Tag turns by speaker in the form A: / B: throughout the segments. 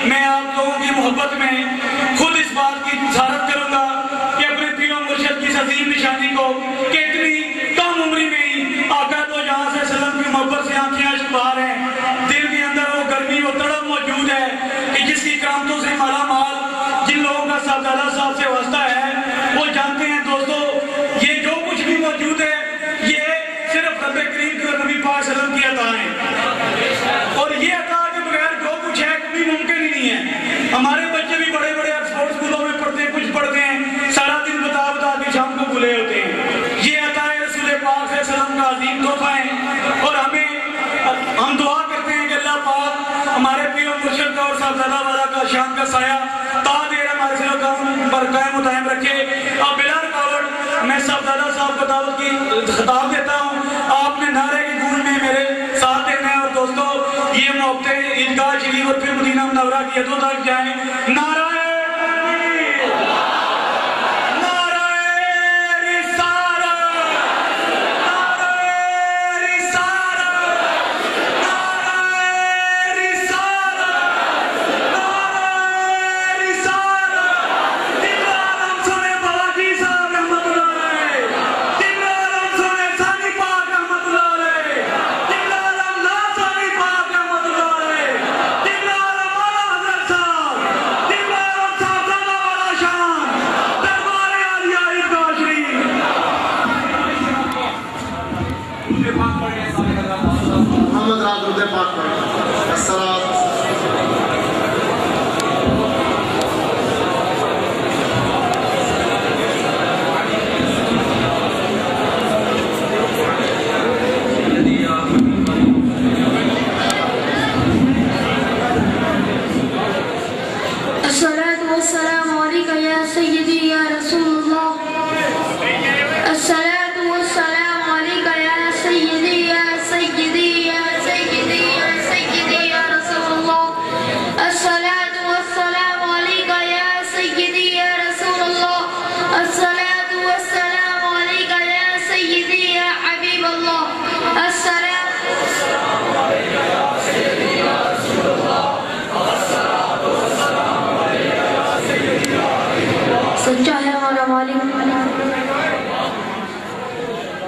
A: میں آپ لوگوں کی محبت میں خود اس بات کی بشارت کروں گا کہ اپنے پیر و مرشد کی عظیم نشانی کو کہ اتنی کم عمری میں ہی آقا تو جہاں سے وسلم کی محبت سے آنکھیں اشک بہا رہے ہیں، دل کے اندر وہ گرمی وہ تڑپ موجود ہے کہ جس کی کرامتوں سے مالا مال جن لوگوں کا صاحبزادہ صاحب سے واسطہ ہے وہ جانتے ہیں دوستو یہ جو کچھ بھی موجود ہے یہ صرف رب کریم کے نبی پاک صلی اللہ علیہ وسلم کی عطا ہے، اور یہ عطا کے بغیر جو کچھ ہے کبھی ممکن ہی نہیں ہے۔ ہمارے بچے بھی بڑے بڑے آکسفورڈ اسکولوں میں پڑھتے ہیں، کچھ پڑھتے ہیں سارا دن بتا بتا کے شام کو بھولے ہوتے ہیں۔ یہ عطا رسول پاک صلی اللہ علیہ وسلم کا عظیم تحفہ ہے، اور ہم دعا کرتے ہیں کہ اللہ پاک ہمارے پیر و مرشد کا اور صاحبزادہ والا کا شان کا سایہ تا دیر ہمارے سر پر قائم و دائم رکھے۔ اب بلا رکاوٹ میں صاحبزادہ صاحب کو دعوت کی خطاب دیتا ہوں، آپ نے نعرے کی گونج میں میرے ساتھ دینا ہے، اور دوستو یہ موقع عیدگاہ شریف اور پھر مدینہ منورہ کی حدوں تک جائیں۔ نعرہ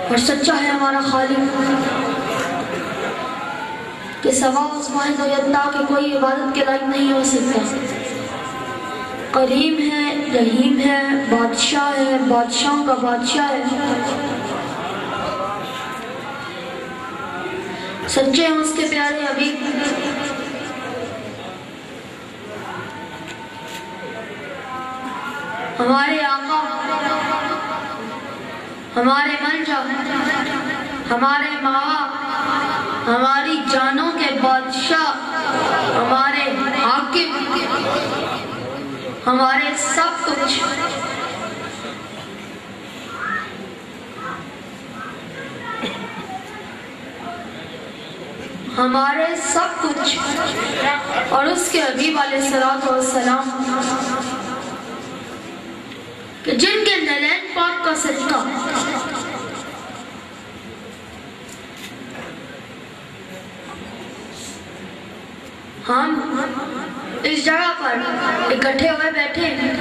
B: اور سچا ہے ہمارا خالق کہ سوا اس واحد و یکتا کہ کوئی عبادت کے لائق نہیں ہو سکتا، کریم ہے، رحیم ہے، بادشاہ ہے، بادشاہوں کا بادشاہ ہے، سچے ہیں اس کے پیارے حبیب، ہمارے آقا، ہمارے ملجا، ہمارے ماوا، ہماری جانوں کے بادشاہ، ہمارے حاکم، ہمارے سب کچھ، ہمارے سب کچھ، اور اس کے حبیب علیہ السلام کہ جن کے نلین پاک کا صدقہ ہم اس جگہ پر اکٹھے ہوئے بیٹھے ہیں،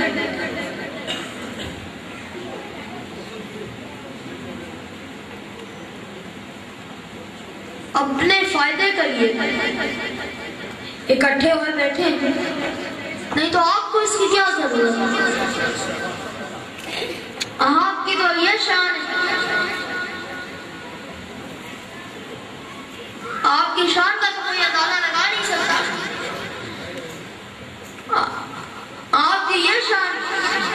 B: اپنے فائدے کے لیے اکٹھے ہوئے بیٹھے ہیں، نہیں تو آپ کو اس کی کیا ضرورت ہے؟ آپ کی تو یہ شان ہے، آپ کی شان کا تو کوئی اندازہ لگا نہیں سکتا، آپ کی یہ شان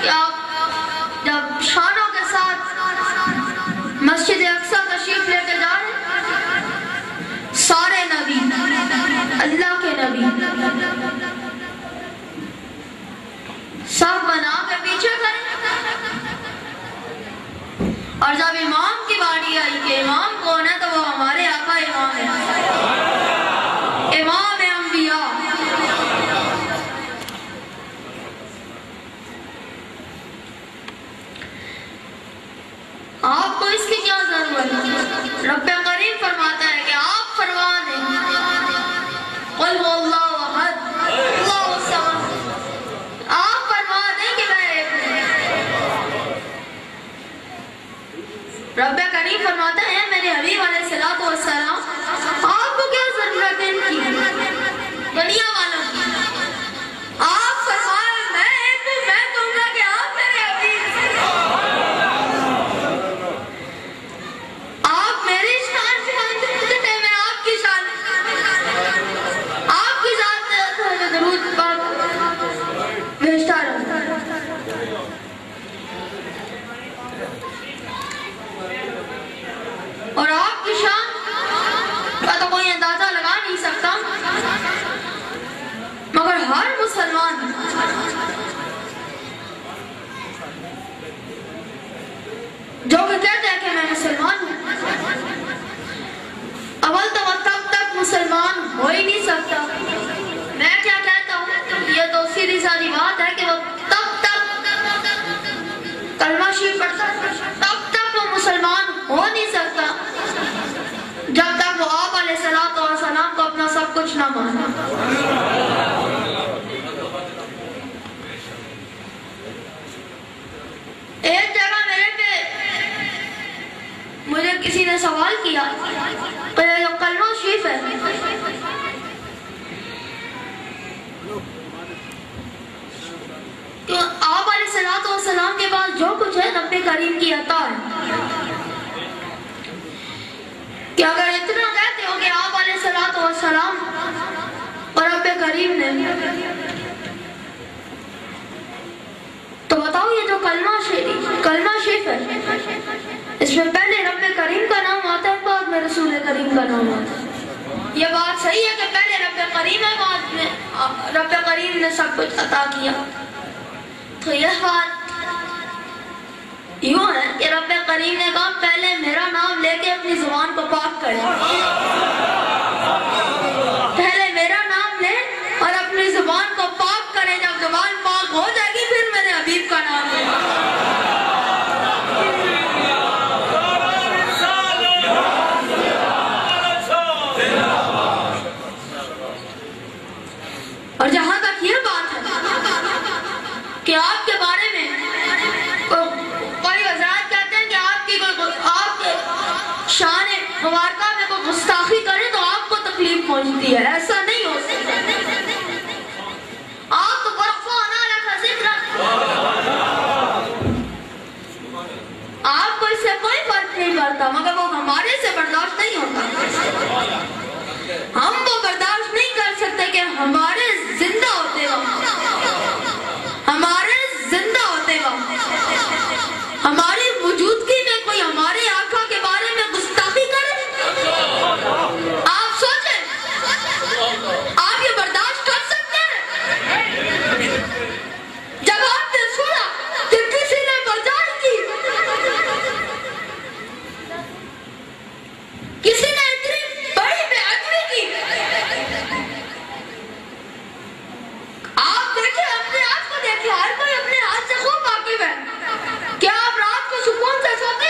B: کہ آپ جب شانوں کے ساتھ مسجد اقصی تشریف لے کے جا رہے ہیں، سارے نبی، اللہ کے نبی سب بنا کے پیچھے کریں، اور جب امام کی باری آئی کہ امام کون ہے تو وہ ہمارے آقا امام ہے، امام انبیاء، آپ کو اس کی کیا ضرورت ہے؟ رب کریم فرماتا ہے کہ آپ فرما دیں قل هو اللہ احد اللہ درود پاک بھیجتا رہوں. اور آپ کی شان کا تو کوئی اندازہ لگا نہیں سکتا، مگر ہر مسلمان جو کہ کہتے ہیں کہ میں مسلمان ہوں، اول تو وہ تب تک مسلمان ہو ہی نہیں سکتا. میں کیا کہتا ہوں، یہ تو سیدھی سادی بات ہے کہ وہ تب تک کلمہ شریف پڑھتا تب تک وہ مسلمان ہو نہیں سکتا جب تک وہ آپ علیہ السلام کو اپنا سب کچھ نہ مانے. ایک جگہ میرے پہ مجھے کسی نے سوال کیا کہ یہ کلمہ شریف ہے کہ آپ علیہ السلام کے پاس جو کچھ ہے رب کریم کی عطا ہے، کہ اگر اتنا کہتے ہو کہ آپ علیہ السلام اور رب کریم نے، تو بتاؤ یہ جو کلمہ شریف ہے اس میں پہلے رب کریم کا نام آتا ہے بعد میں رسول کریم کا نام آتا ہے. یہ بات صحیح ہے کہ پہلے رب کریم ہے بعد میں رب کریم نے سب کچھ عطا کیا. تو یہ بات یوں ہے کہ رب کریم نے کہا پہلے میرا نام لے کے اپنی زبان کو پاک کرے، پہلے میرا نام لے اور اپنی زبان کو پاک کرے. جب زبان پاک ہو جائے گی پھر میرے حبیب کا نام لے. اور جہاں تک یہ بات ہے کہ آپ کے بارے میں کوئی حضرات کہتے ہیں کہ آپ کے شان مبارکہ میں کوئی گستاخی کرے تو آپ کو تکلیف پہنچتی ہے، ایسا نہیں ہو سکتا. آپ تو برفانا رکھا ذکر، آپ کو اس سے کوئی فرق نہیں پڑتا، مگر وہ ہمارے سے برداشت نہیں ہوتا. ہم وہ برداشت نہیں کر سکتے کہ ہمارے زندہ ہوتے وقت ہماری موجودگی میں کوئی ہمارے آقا کے بارے میں گستاخی کرے. آپ سوچیں، آپ یہ برداشت کر سکتے ہیں؟ جب آپ نے سنا کہ کسی نے بجائے کی، کسی نے اتنی بڑی بے ادبی کی، آپ دیکھیں اپنے آپ کو دیکھیں، ہر کوئی اپنے ہاتھ سے خوب واقف ہے. کیا آپ رات کو سکون سے سوتے؟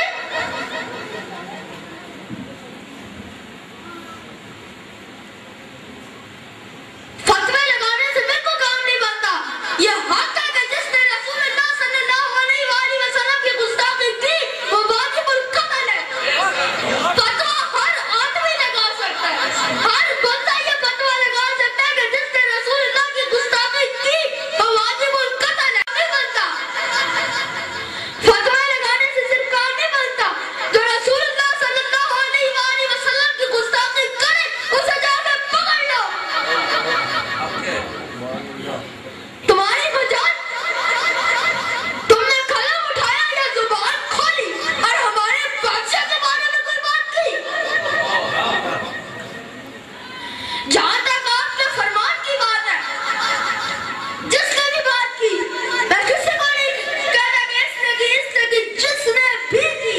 B: فتوے لگانے سے میرے کو کام نہیں بنتا. یہ حق ہے کہ جس نے رسول اللہ صلی اللہ علیہ وآلہ وسلم کی گستاخی کی وہ واجب القتل ہے. فتوہ ہر آدمی لگا سکتا ہے، ہر بندہ یہ فتوہ لگا سکتا ہے کہ جس نے رسول اللہ کی گستاخی کی وہ واجب القتل ہے. نہیں بنتا. فتوہ لگانے سے صرف کام نہیں بنتا. جو رسول اللہ صلی اللہ علیہ وآلہ وسلم کی گستاخی کرے اسے جا کے پکڑ لو. تمہاری وجہ تم نے قلم اٹھایا یا زبان کھولی اور ہمارے بادشاہ کے بارے میں کوئی بات کی. جہاں تک آپ کے فرمان کی بات ہے، جس نے بھی بات کی، میں کسی کو نہیں کہتا کہ اس نے کی، جس نے بھی کی.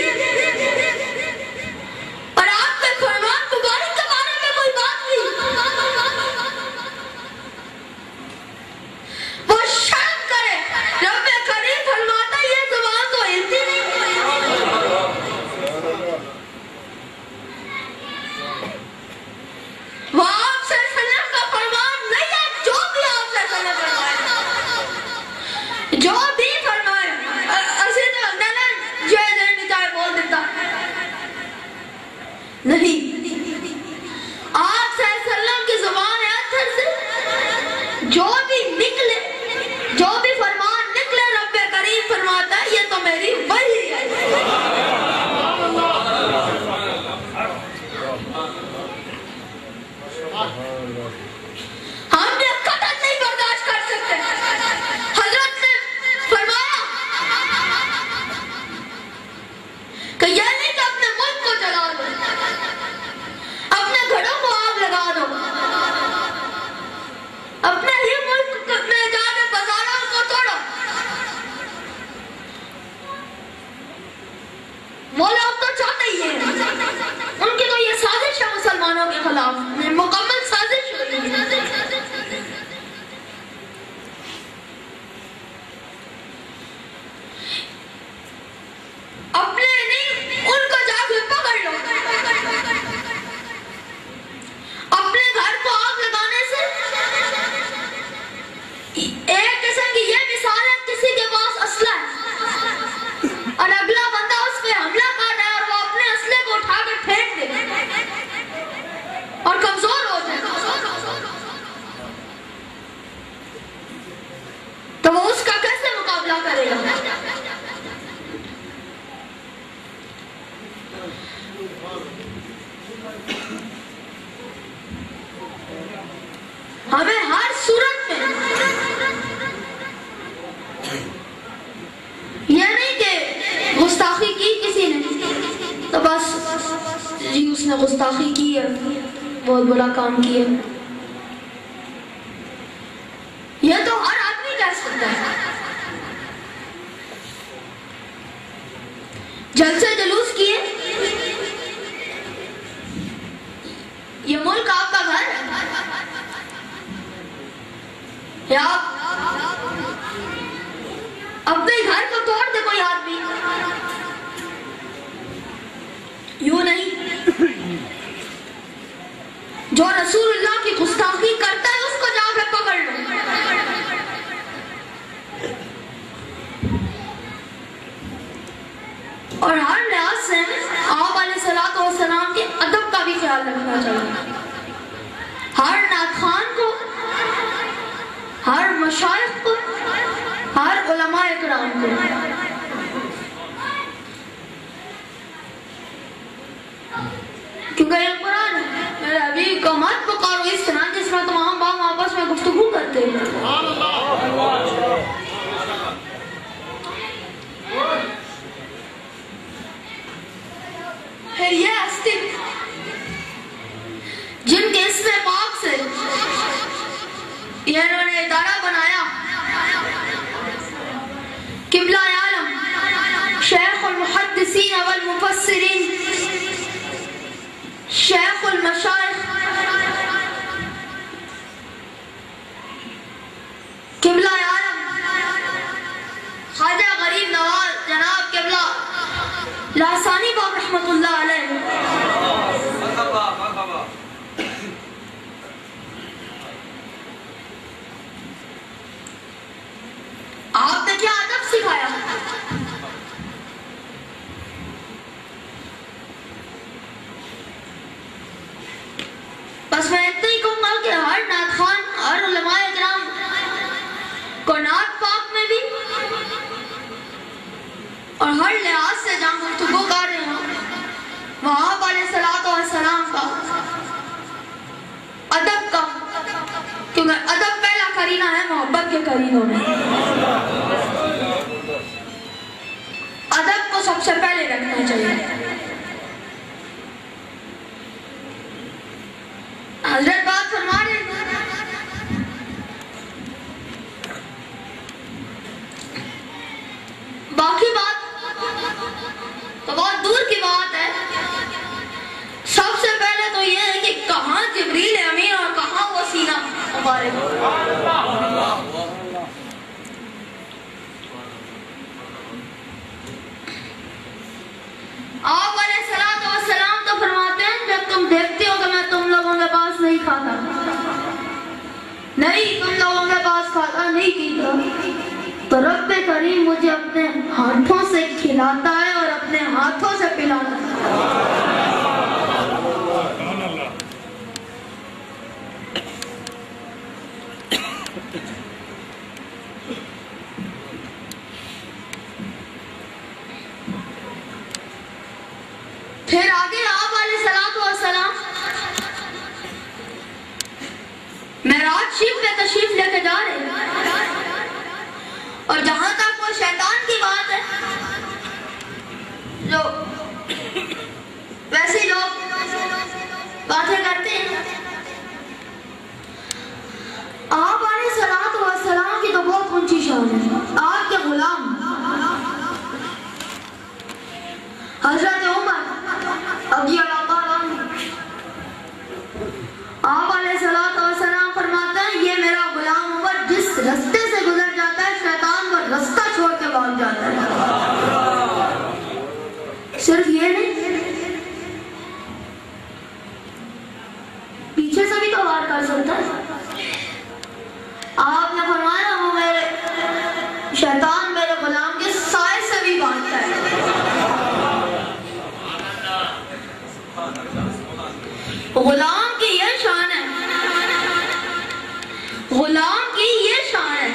B: اور آپ کے فرمان مبارک کے بارے میں کوئی بات کی، وہ شرم کرے. رب کریم فرماتا ہے یہ زبان تو ہلتی نہیں. وہ آپ سے وسلم کا فرمان نہیں ہے. جو بھی آپ سے وسلم فرمائے، جو بھی فرمائے، اسی تو نلن جو دین چاہے بول دیتا نہیں. آپ سے وسلم کی زبان ہے اتھر سے جو بھی نکلے، جو بھی فرمان نکلے، رب کریم فرماتا ہے یہ تو میری وحی ہے. ہم نے قتل نہیں برداشت تو وہ اس کا کیسے مقابلہ کرے گا؟ ہمیں ہر صورت میں یہ نہیں کہ گستاخی کی کسی نے تو بس جی اس نے گستاخی کی ہے، بہت بڑا کام کیا، یہ تو ہر آدمی کہہ سکتا ہے۔ جلسے جلوس کیے، یہ ملک آپ کا گھر ہے یا اپنے گھر کو توڑ دے کوئی آدمی؟ یوں نہیں، جو رسول اللہ کی گستاخی کرتا ہے اس کو جا کے پکڑ لو۔ اور ہر لحاظ سے آپ علیہ السلام کے ادب کا بھی خیال رکھنا چاہیے۔ ہر نعت کو، ہر مشائخ کو، ہر علماء اکرام کو کیونکہ یہ قرآن ہے، میرے حبیب کو مت پکارو اس طرح جس طرح تمام باپ آپس میں گفتگو کرتے ہیں۔ پھر یہ ہستی جن کے اسم پاک سے یہ انہوں نے ادارہ بنایا، قبلہ عالم شیخ المحدثین والمفسرین، شیخ المشائخ، قبلہ عالم خواجہ غریب نواز جناب قبلہ لاسانی باغ رحمت اللہ علیہ، آپ نے کیا ادب سکھایا؟ بس میں اتنا ہی کہوں گا کہ ہر نعت خوان، ہر علماء اکرام کو نعت پاک میں بھی اور ہر لحاظ سے جہاں گفتگو کر رہے ہوں وہاں علیہ السلام کا ادب کا، کیونکہ ادب پہلا قرینہ ہے محبت کے قرینوں میں، ادب کو سب سے پہلے رکھنا چاہیے۔ حضرت بات فرما رہے ہیں، باقی بات تو بہت دور کی بات ہے۔ سب سے پہلے تو یہ ہے کہ کہاں جبریل امین اور کہاں وہ سینہ مبارک۔ آپ علیہ السلام تو فرماتے ہیں جب تم دیکھتے ہو کہ میں تم لوگوں کے پاس نہیں کھاتا، نہیں تم لوگوں کے پاس کھاتا نہیں پیتا، تو رب کریم مجھے اپنے ہاتھوں سے کھلاتا ہے اور اپنے ہاتھوں سے پلاتا ہے۔ پھر آگے آپ علیہ السلام معراج شریف پہ تشریف لے کے جا رہے ہیں، اور جہاں تک وہ شیطان کی بات ہے، جو ویسے لوگ باتیں کرتے ہیں، آپ علیہ السلام کی تو بہت اونچی شان ہے۔ آپ کے غلام حضرت عمر رضی اللہ تعالیٰ عنہ، آپ علیہ السلام فرماتے ہیں یہ میرا غلام عمر جس رستے سے گزر جاتا ہے شیطان وہ رستہ چھوڑ کے بھاگ جاتا ہے۔ صرف یہ نہیں، پیچھے سے بھی تو وار کر سکتا ہے۔ آپ نے فرمایا وہ میرے شیطان میرے غلام کے سائے سے بھی بھاگتا ہے۔ غلام کی یہ شان ہے، غلام کی یہ شان ہے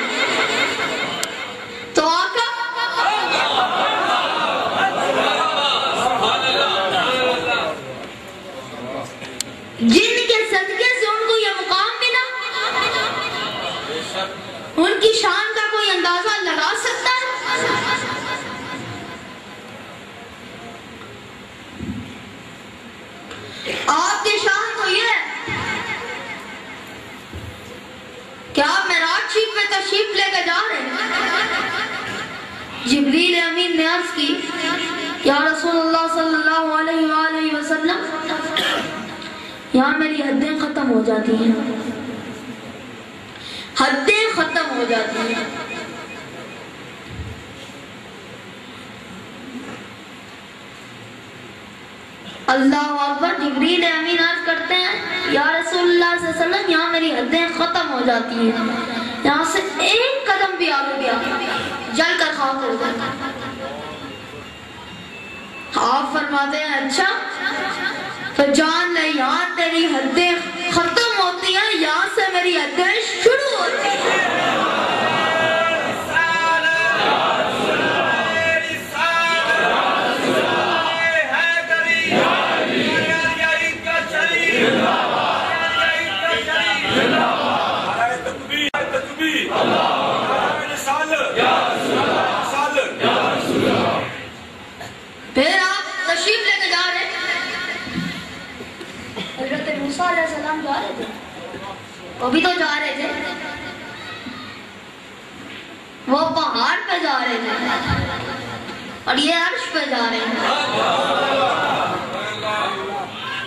B: ان کی شان کا کوئی اندازہ لگا سکتا ہے؟ آپ کی شان تو یہ ہے کہ آپ معراج شریف میں تشریف لے کے جا رہے ہیں. جبریل امین نے عرض کی یا رسول اللہ صلی اللہ علیہ وآلہ وسلم یہاں میری حدیں ختم ہو جاتی ہیں، حدیں ختم ہو جاتی ہیں. اللہ اکبر. جبریل امین عرض کرتے ہیں یا رسول اللہ صلی اللہ علیہ وسلم یہاں میری حدیں ختم ہو جاتی ہیں، یہاں سے ایک قدم بھی آگے گیا جل کر خاک ہو جاتا. آپ فرماتے ہیں اچھا تو جان لے یہاں تیری حدیں ختم ہوتی ہیں، یہاں سے میری حدیں شروع ہوتی ہیں. پھر آپ تشریف لے کے جا رہے ہیں. حضرت موسیٰ علیہ السلام جا رہے تھے، وہ بھی تو جا رہے تھے، وہ پہاڑ پہ جا رہے تھے اور یہ عرش پہ جا رہے ہیں.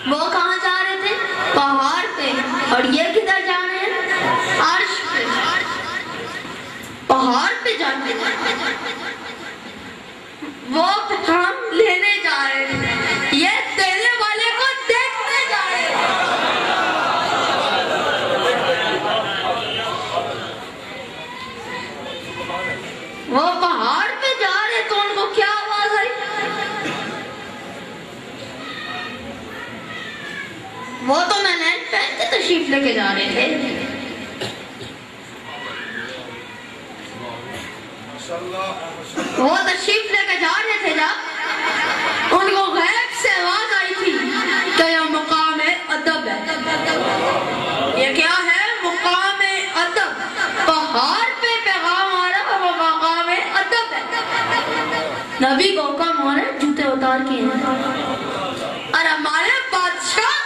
B: وہ کہاں جا رہے تھے؟ پہاڑ پہ. اور یہ کدھر جا رہے ہیں؟ عرش پہ. پہاڑ پہ جاتے ہیں، وہ ہم لینے جا رہے ہیں، یہ دینے والے کو دیکھنے جا رہے ہیں. وہ پہاڑ پہ جا رہے تو ان کو کیا آواز آئی؟ وہ تو میں نے پہن کے تشریف لے کے جا رہے تھے. وہ تشریف لے کے جا رہے تھے جب ان کو غیب سے آواز آئی تھی کہ یہ مقام ادب ہے. یہ کیا ہے؟ مقام ادب. پہاڑ پہ پیغام آ رہا ہے، وہ مقام ادب ہے. نبی کو حکم ہو رہے جوتے اتار کے ہیں اور ہمارے بادشاہ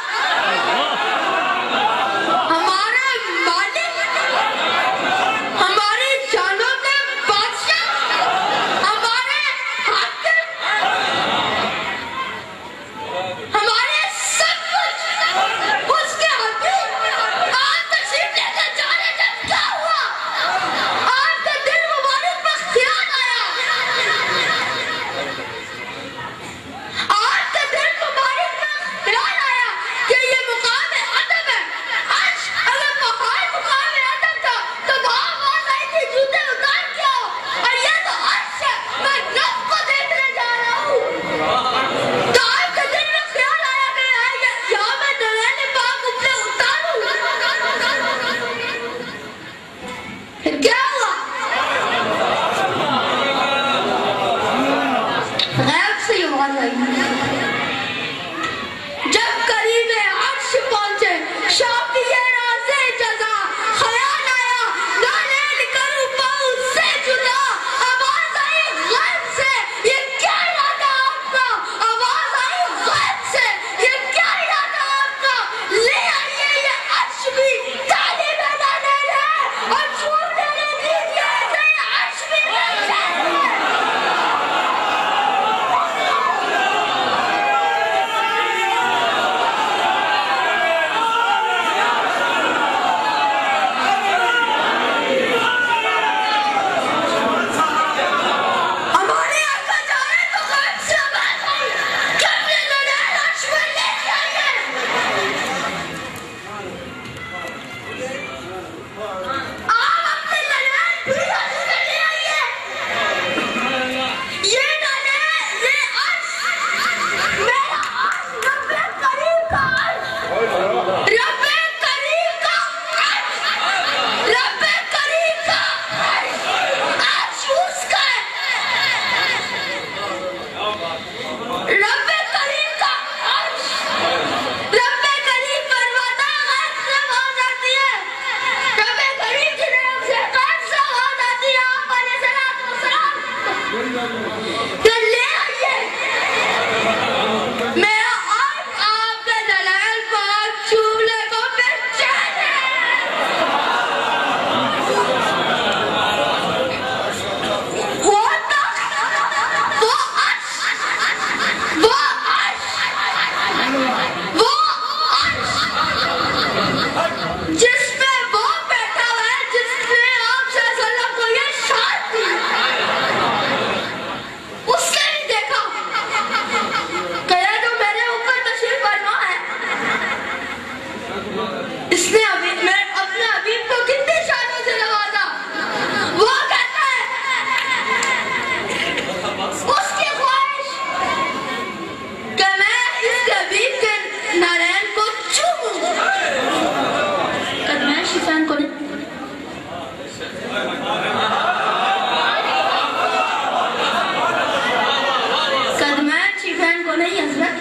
B: قدمین شریفین کو نہیں حضرت،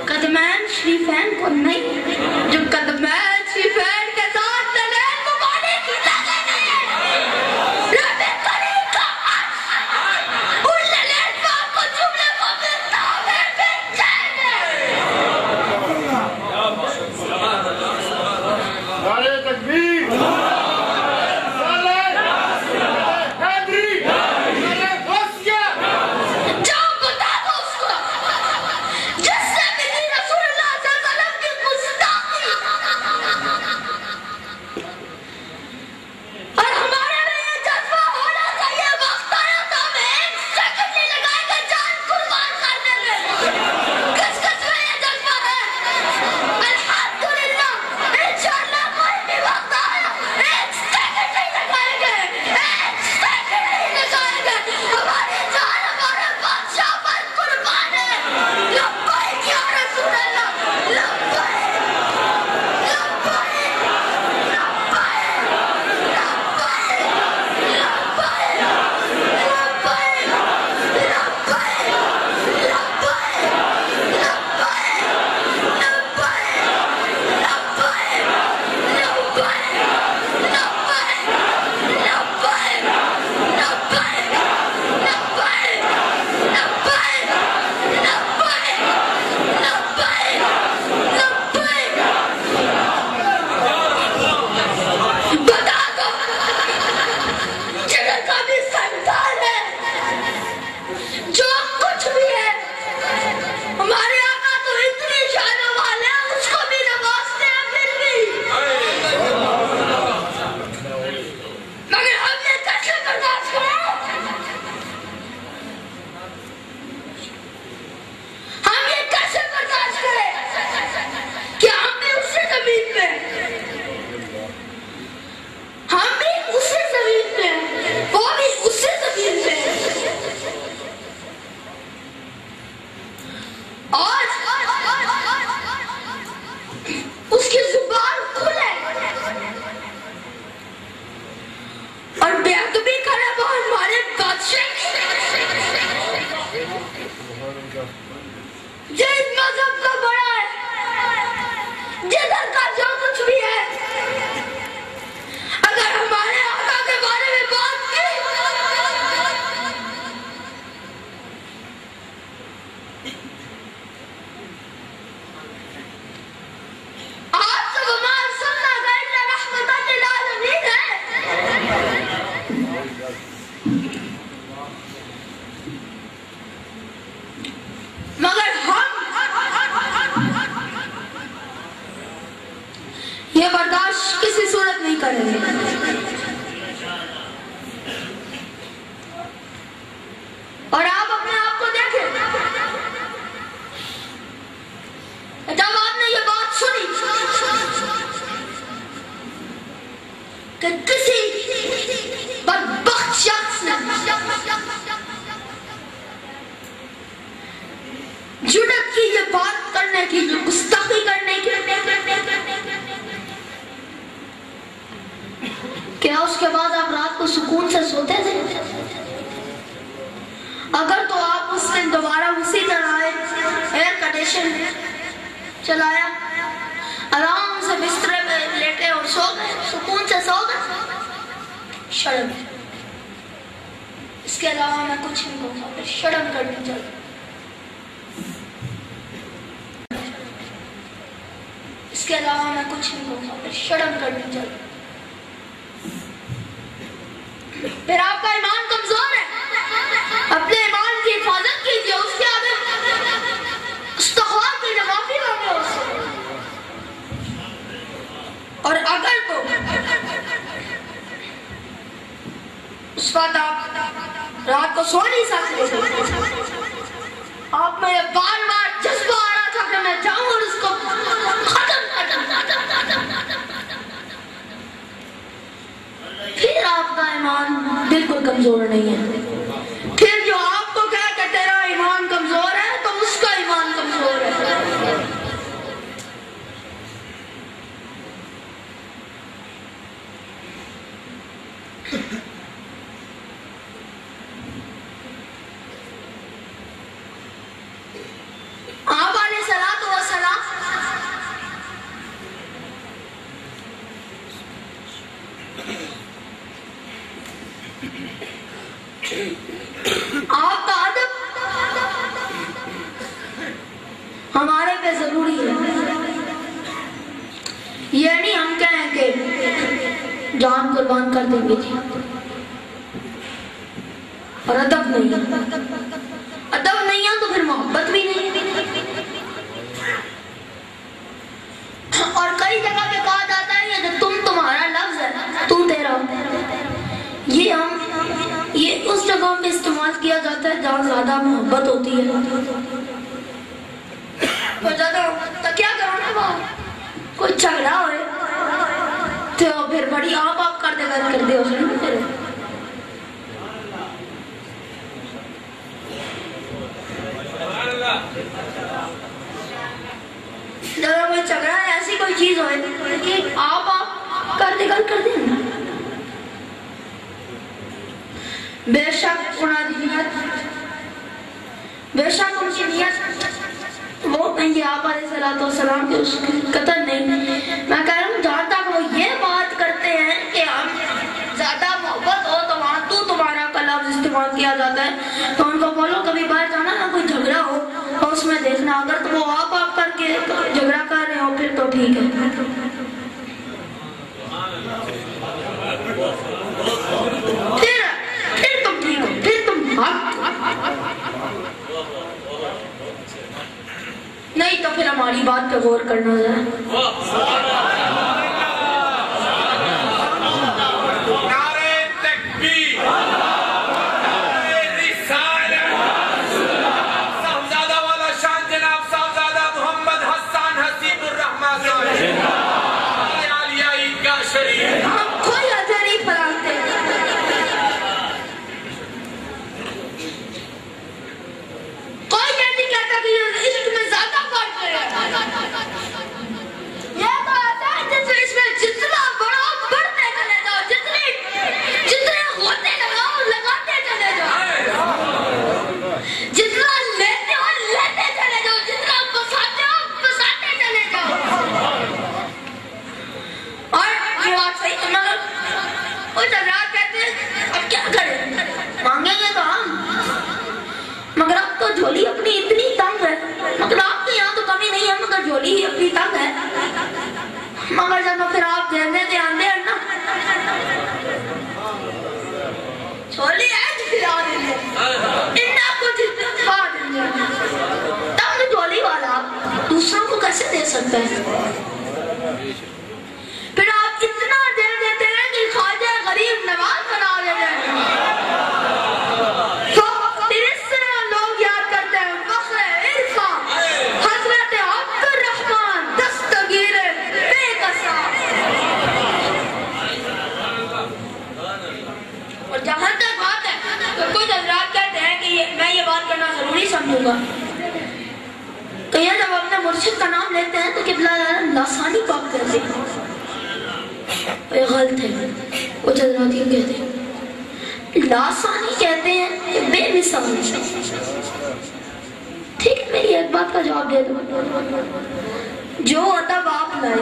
B: قدمین شریفین کو نہیں، جو قدمین شریفین کے ساتھ دلیل مبانی کی لگے نہیں رب کریم کا عرش اس دلیل پاک کو جملے کو ملتا ہے بے چین
C: نعرہ تکبیر،
B: یہ برداشت کسی صورت نہیں کریں گے. اور آپ اپنے آپ کو دیکھیں، جب آپ نے یہ بات سنی کہ کسی بدبخت شخص نے جرأت کی یہ بات کرنے کی، یہ گستاخی کرنے کی، کیا اس کے بعد آپ رات کو سکون سے سوتے تھے؟ اگر تو آپ اس دن دوبارہ اسی طرح ایئر کنڈیشن چلایا، آرام سے بسترے میں لیٹے اور سو گئے، سکون سے سو گئے، شرم. اس کے علاوہ میں کچھ نہیں کہوں گا، پھر شرم کرنی چاہیے. اس کے علاوہ میں کچھ نہیں کہوں گا، پھر شرم کرنی چاہیے. پھر آپ کا ایمان کمزور ہے، اپنے ایمان کی حفاظت کیجیے، اس کے آگے استغفار کیجیے، معافی مانگے اس سے. اور اگر تو اس وقت آپ رات کو سو نہیں سکتے، آپ میں یہ بار بار جذبہ آ رہا تھا کہ میں جاؤں اور اس کو پھر آپ کا ایمان بالکل کمزور نہیں ہے. پھر جو آپ کو کہا کہ تیرا ایمان کمزور ہے تو اس کا ایمان کمزور ہے. آپ علیہ الصلوۃ والسلام آپ کا ادب ہمارے پہ ضروری ہے. یہ نہیں ہم کہیں کہ جان قربان کر دیں گے جی. اور ادب نہیں ہے تو پھر محبت بھی نہیں. اور کئی جگہ پہ کہا جاتا ہے کہ تم تمہارا لفظ ہے تم تیرا. یہ اس جگہ میں استعمال کیا جاتا ہے جہاں زیادہ محبت ہوتی ہے. تو کیا کرو نا باپ کوئی جھگڑا ہوئے تو پھر بڑی آپ کر دے ہو پھر جب کوئی جھگڑا ہے ایسی کوئی چیز ہوئے کہ آپ کر دے بے شک ان کی نیت وہ کہیں گے آپ علیہ الصلوۃ والسلام کی اس کی قدر نہیں. میں کہہ رہا ہوں جہاں تک وہ یہ بات کرتے ہیں کہ ہم زیادہ محبت ہو تو وہاں تمہارا کا لفظ استعمال کیا جاتا ہے تو ان کو بولو کبھی باہر جانا نہ کوئی جھگڑا ہو اور اس میں دیکھنا اگر تو وہ آپ کر کے جھگڑا کر رہے ہو پھر تو ٹھیک ہے. پھر تم ٹھیک ہو پھر تم نہیں تو پھر ہماری بات پہ غور کرنا ذرا.
D: نعرہ تکبیر صاحبزادہ والا شان جناب صاحبزادہ محمد حسان حسیب الرحمن عالیہ عیدگاہ شریف.
B: ہم کوئی اجر نہیں پڑھاتے. کوئی یہ نہیں کہتا کہ عشق میں زیادہ فرق ہے. یہ تو آتا ہے جس میں اس میں جتنا بڑا بڑھتے چلے جاؤ جتنے ہوتے لگاتے چلے جاؤ جتنا لیتے چلے جاؤ جتنا پساتے چلے جاؤ. اور یہ بات صحیح ہے مگر وہ جنرات کہتے ہیں اب کیا کریں مانگیں گے تو ہم مگر اب تو جھولی اپنی اتنی تنگ ہے. مگر آپ کے یہاں تو کمی نہیں ہے مگر جھولی ہی اپنی تنگ ہے. مگر جب پھر آپ دینے دے آندے ہیں نا جھولی ہے جھلا دیں گے اتنا کچھ کھا دیں گے تب جھولی والا دوسروں کو کیسے دے سکتا ہے. پھر آپ اتنا دے دیتے ہیں کہ خواجہ غریب نواز بنا دیتے ہیں. پھر اس طرح لوگ یاد کرتے ہیں فخر عرفان حضرت عبد الرحمن دستگیر بے کسا. اور جہاں تک بات ہے تو کچھ حضرات کہتے ہیں کہ میں یہ بات کرنا ضروری سمجھوں گا کہ یہ جب اپنے مرشد کا نام لیتے ہیں تو قبلہ لاسانی پاک کرتے ہیں. یہ غلط ہے. کچھ حضرات یہ کہتے ہیں لاسانی کہتے ہیں کہ بے مثال. ٹھیک ہے میری ایک بات کا جواب دے دو. جو ادب آپ لائے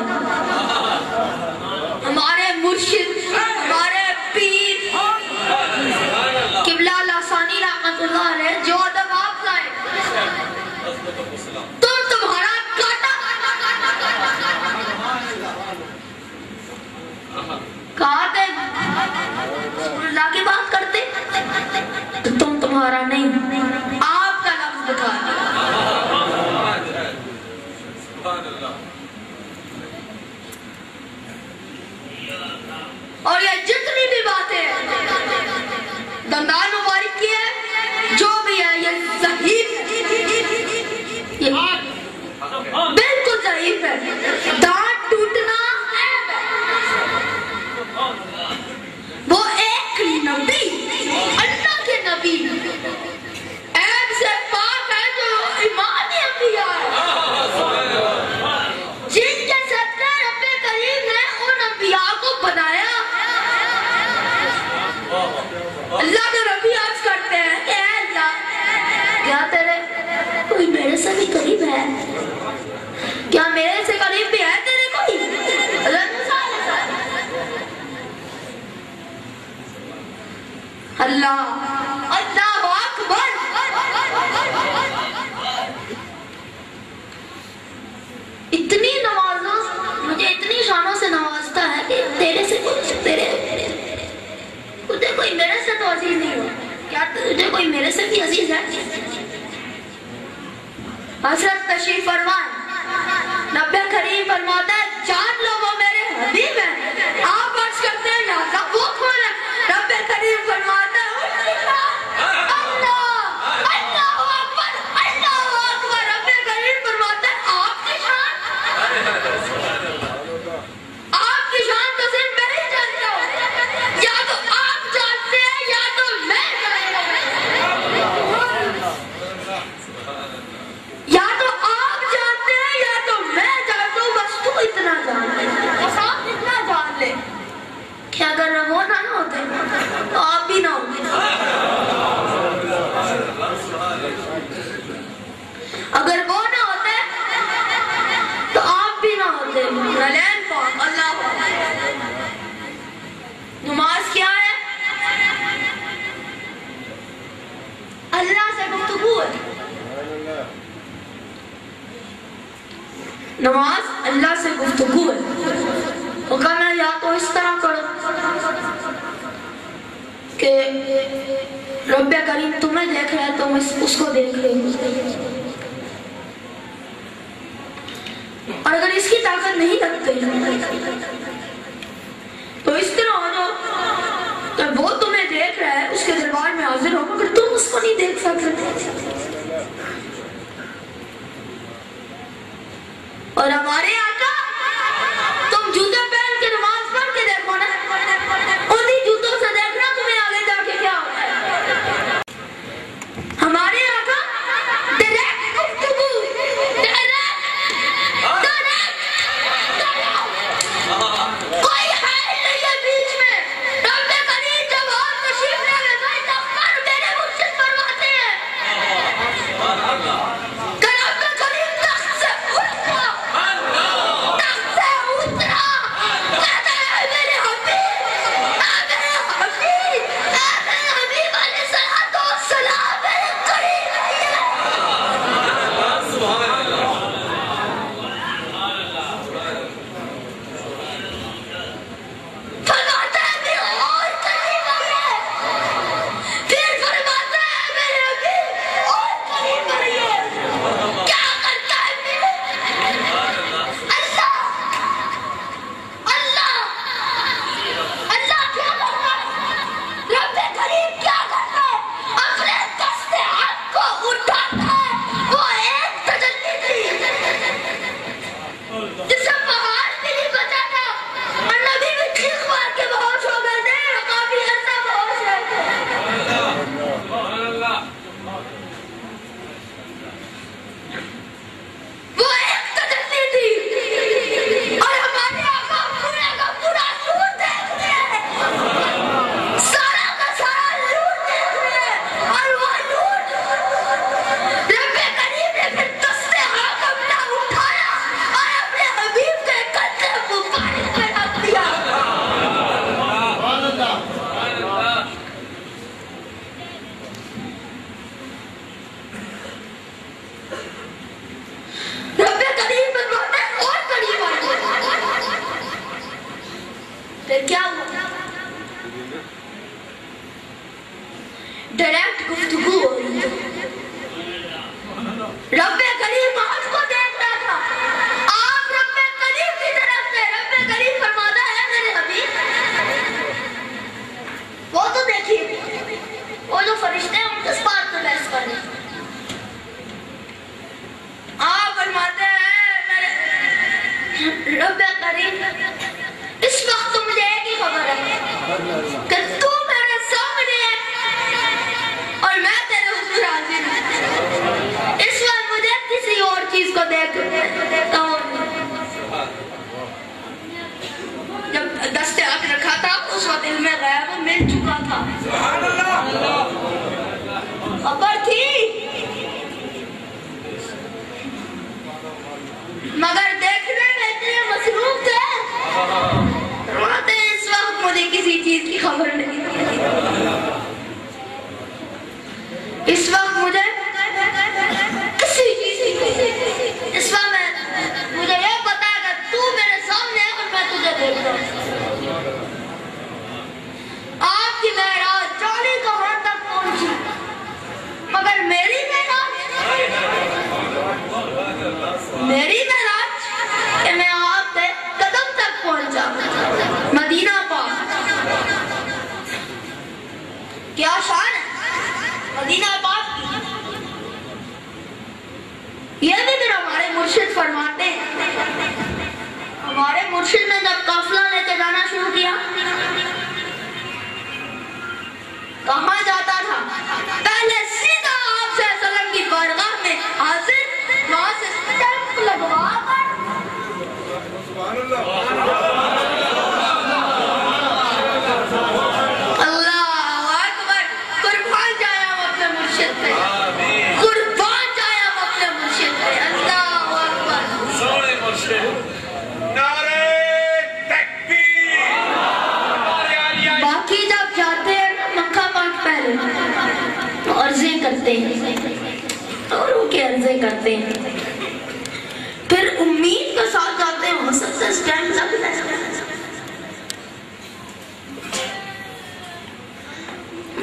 B: ہمارے مرشد ہمارے پیر قبلہ لاسانی رحمت اللہ علیہ جو ادب آپ لائے تمہارا کاٹا کہاتے اللہ کی بات کرتے تو تمہارا نہیں آپ کا لفظ دکھا اور یہ جتنی بھی باتیں دندان مبارک کی ہے جو بھی ہے یہ ضعیف بالکل ضعیف ہے. دانت ٹوٹنا وہ ایک نبی اللہ کے نبی حضرت تشریف فرمائیں. نبی کریم فرماتا ہے جان لو وہ میرے حبیب ہیں. آپ عرض کرتے ہیں یا اللہ وہ کون ہے؟ نبی کریم فرماتا ہے اللہ اللہ اکبر اللہ اکبر. نبی کریم فرماتا ہے آپ کی شان تو صرف میں ہی جانتا ہوں. یا تو آپ جانتے ہیں یا تو میں جانتا ہوں. یا تو آپ جانتے ہیں یا تو میں جانتا ہوں. بس تو اتنا جان لے, بس آپ اتنا جان لے کہ اگر وہ نہ ہوتے تو آپ بھی نہ ہوتے. اگر وہ نہ ہوتے تو آپ بھی نہ ہوتے. نلین پاک اللہ پاک. نماز کیا ہے؟ اللہ سے گفتگو ہے. نماز اللہ سے گفتگو ہے. وہ کہنا یا تو اس طرح کرو کہ رب کریم تمہیں دیکھ رہا ہے تم اس کو دیکھ رہے ہو. اور اگر اس کی طاقت نہیں رکھتے تو اس طرح ہو جاؤ کہ وہ تمہیں دیکھ رہا ہے, اس کے دربار میں حاضر ہو مگر تم اس کو نہیں دیکھ سکتے. اور ہمارے آقا تم جوتے پہن کے نماز پڑھ کے دیکھو نا, انہی جوتوں سے دیکھنا تمہیں آگے جا کے کیا ہوتا ہے. ہمارے آقا ڈائریکٹ گفتگو, کوئی حائل نہیں ہے بیچ میں. رب کریم جب آپ تشریف لے گئے بھائی تختر میرے مرشد فرماتے ہیں کہ رب کریم تخت سے اترا کہتا ہے میرے حبیب میرے حبیب علیہ السلام میرے قریب آئیے. فرماتا ہے میرے اور قریب آئیے, پھر فرماتا ہے میرے حبیب اور قریب آئیے. کیا کرتا ہے میرے اللہ اللہ اللہ کیا کرتا ہے؟ رب کریم کیا کرتا ہے؟ اپنے دست حق کو اٹھاتا ہے. وہ ایک تجلی تھی جس سے پہاڑ بھی نہیں بچا تھا اور نبی بھی چیخ مار کے بہوش ہو گئے تھے, کافی عرصہ بہوش رہے تھے. وہ ایک تجلی تھی اور ہمارے آقا پورے کا پورا نور دیکھ رہے ہیں, سارا کا سارا نور دیکھ رہے ہیں. اور وہ نور رب کریم نے پھر دست حق اپنا اٹھایا اور اپنے حبیب کے کندھے مبارک پہ رکھ دیا. رب کریم فرماتا ہے اور قریب آئیے. پھر کیا ہوا؟ ڈائریکٹ گفتگو ہو رہی ہے. رب کریم آج کو دیکھ رہا تھا, آپ رب کریم کی طرف سے. رب کریم فرماتا ہے میرے حبیب وہ تو دیکھیے وہ جو فرشتے ہیں ان کس بات میں بحث کر رہے ہیں. آپ فرماتے ہیں میرے رب کریم اس وقت مجھے ایک ہی خبر ہے کہ تو میرے سامنے ہے اور میں کرتے ہیں پھر امید کے ساتھ جاتے ہیں ہو سکتا ہے اسٹینڈ لگتا ہے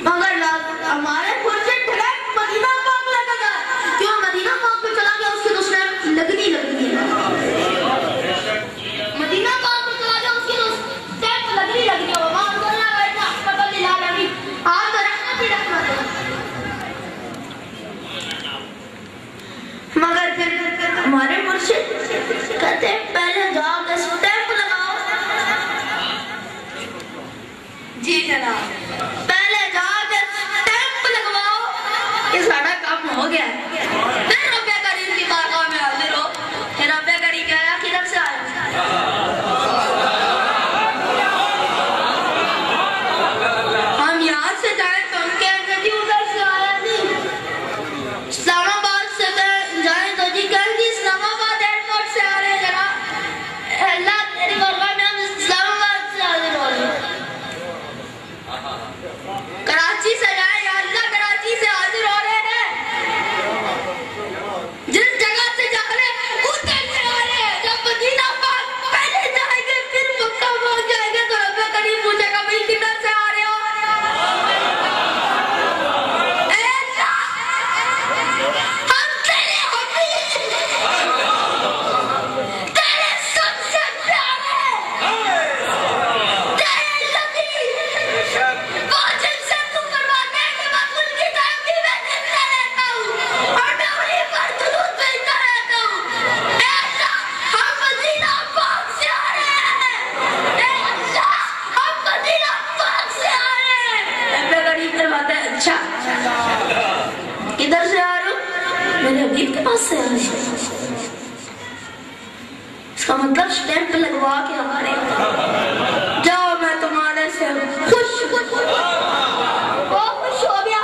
B: مگر ہمارے پروجیکٹ ڈائریکٹ مدینہ پاک لگا گیا کیوں مدینہ پاک پہ چلا گیا اس کی تو اسٹینڈ لگنی ہے مدینہ پاک پہ چلا گیا اس کی تو اسٹینڈ لگنی ہے وما انزلنا علیک رحمۃ للعالمین آج تو رحمت ہی رحمت ہے مگر پھر ہمارے مرشد کہتے ہیں پہلے جاؤ کے اسٹیمپ لگاؤ جی جناب پہلے جاؤ کے اسٹیمپ لگواؤ یہ سارا کام ہو گیا ہے پھر رب کریم کی بارگاہ میں حاضر ہو پھر رب کریم کہا کدھر سے آئے ہم یہاں سے جائیں تو ہم کہیں گے جی ادھر سے آیا نہیں اسلام آباد سے جائیں تو جی کہیں گی اسلام آباد ایئرپورٹ سے آ رہے ہیں جناب اللہ تیری بارگاہ میں ہم اسلام آباد سے حاضر ہو رہے ہیں کراچی سے جائیں یا اللہ کراچی سے حاضر ہو رہے ہیں جس جگہ سے جا رہے ہیں ادھر سے آ رہے ہیں جب مدینہ پاک پہلے جائیں گے پھر مکہ پہنچ جائیں گے تو رب کریم پوچھے گا بھائی کدھر سے آ رہے ہو اے اللہ ہم تیرے حبیب تیرے سب سے پیارے تیرے لبیب وہ جن سے تو فرماتے ہیں کہ میں ان کی تعظیم میں زندہ رہتا ہوں اور میں انہیں پر درود بھیجتا رہتا ہوں اے اللہ ہم مدینہ پاک سے آ رہے ہیں اے اللہ ہم مدینہ پاک سے آ رہے ہیں رب کریم فرماتا ہے اچھا کدھر سے آ رہے ہو میرے حبیب کے پاس سے آ رہے ہیں اس کا مطلب سٹیمپ لگوا کے آ رہے ہیں جاؤ میں تمہارے سے خوش وہ خوش ہو گیا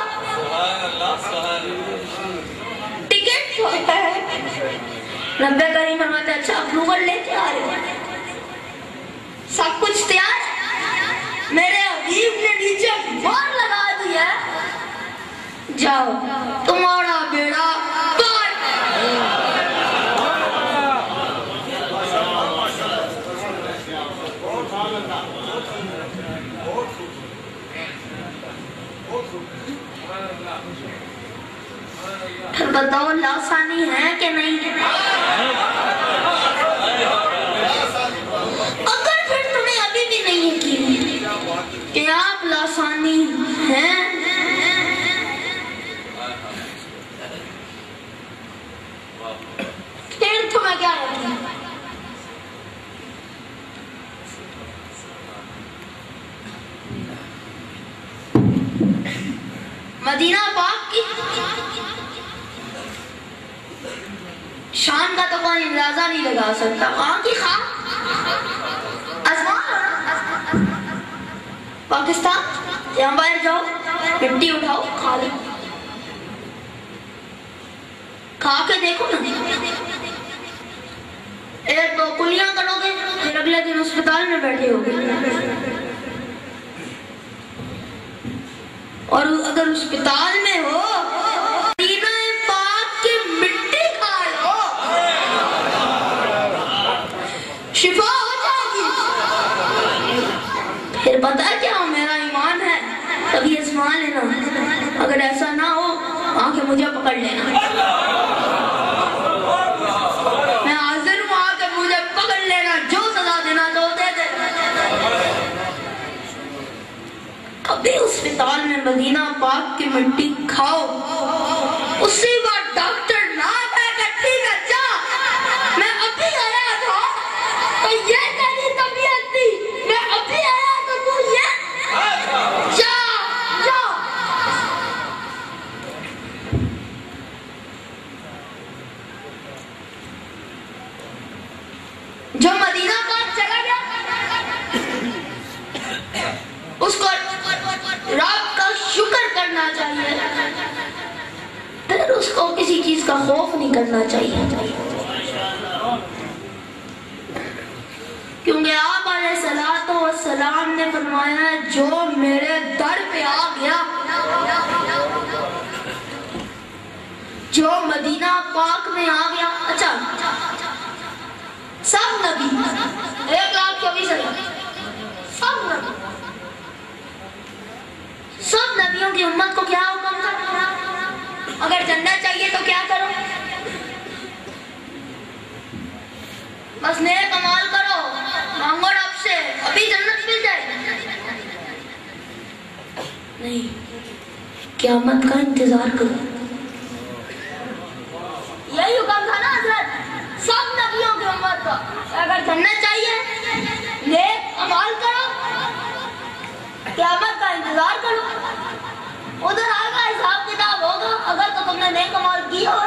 B: ٹکٹ ہوتا ہے رب کریم فرماتا ہے اچھا اپروول لے کے آ رہے ہیں سب کچھ تیار ہے میرے حبیب نے نیچے مہر لگا دیا ہے جاؤ تمہارا بیڑا پار پھر بتاؤ لاسانی ہے کہ نہیں اگر پھر تمہیں ابھی بھی نہیں یقین کہ آپ لاسانی ہیں پھر تمہیں کیا یقین مدینہ پاک کی شان کا تو کوئی اندازہ نہیں لگا سکتا وہاں کی خواہ آسمان پاکستان یہاں باہر جاؤ مٹی اٹھاؤ کھا لو کھا کے دیکھو نا ایک دو کلیاں کرو گے پھر اگلے دن اسپتال میں بیٹھے ہوگے اور اگر اسپتال میں ہو مدینہ پاک کی مٹی کھا لو شفا ہو جائے گی پھر پتہ ہے کیا میرا ایمان ہے کبھی آزما لینا اگر ایسا نہ ہو آنکھیں مجھے پکڑ لینا میں حاضر ہوں آنکھیں مجھے پکڑ لینا جو سزا دینا تو دے دے کبھی اسپتال میں مدینہ پاک کی مٹی کھاؤ اسی بار ڈاکٹر نہ کہے کہ ٹھیک ہے جا میں ابھی آیا تھا تو یہ تیری طبیعت تھی میں ابھی آیا تو تو یہ جا جا جو مدینہ پاک چلا گیا اس کو رب کا شکر کرنا چاہیے پھر اس کو کسی چیز کا خوف نہیں کرنا چاہیے کیونکہ آپ علیہ السلام نے فرمایا ہے جو میرے در پہ آ گیا جو مدینہ پاک میں آ گیا. اچھا سب نبی 1,24,000 سب نبیوں کی امت کو کیا حکم تھا؟ اگر جنت چاہیے تو کیا کرو؟ بس نیک عمل کرو, مانگو رب سے, ابھی جنت مل جائے. نہیں, قیامت کا انتظار کرو. یہی حکم تھا نا حضرت سب نبیوں کی امت کا. اگر جنت چاہیے نیک عمل کرو, قیامت کا انتظار کرو. ادھر آئے گا, حساب کتاب ہوگا. اگر تو تم نے نیک عمل کی ہو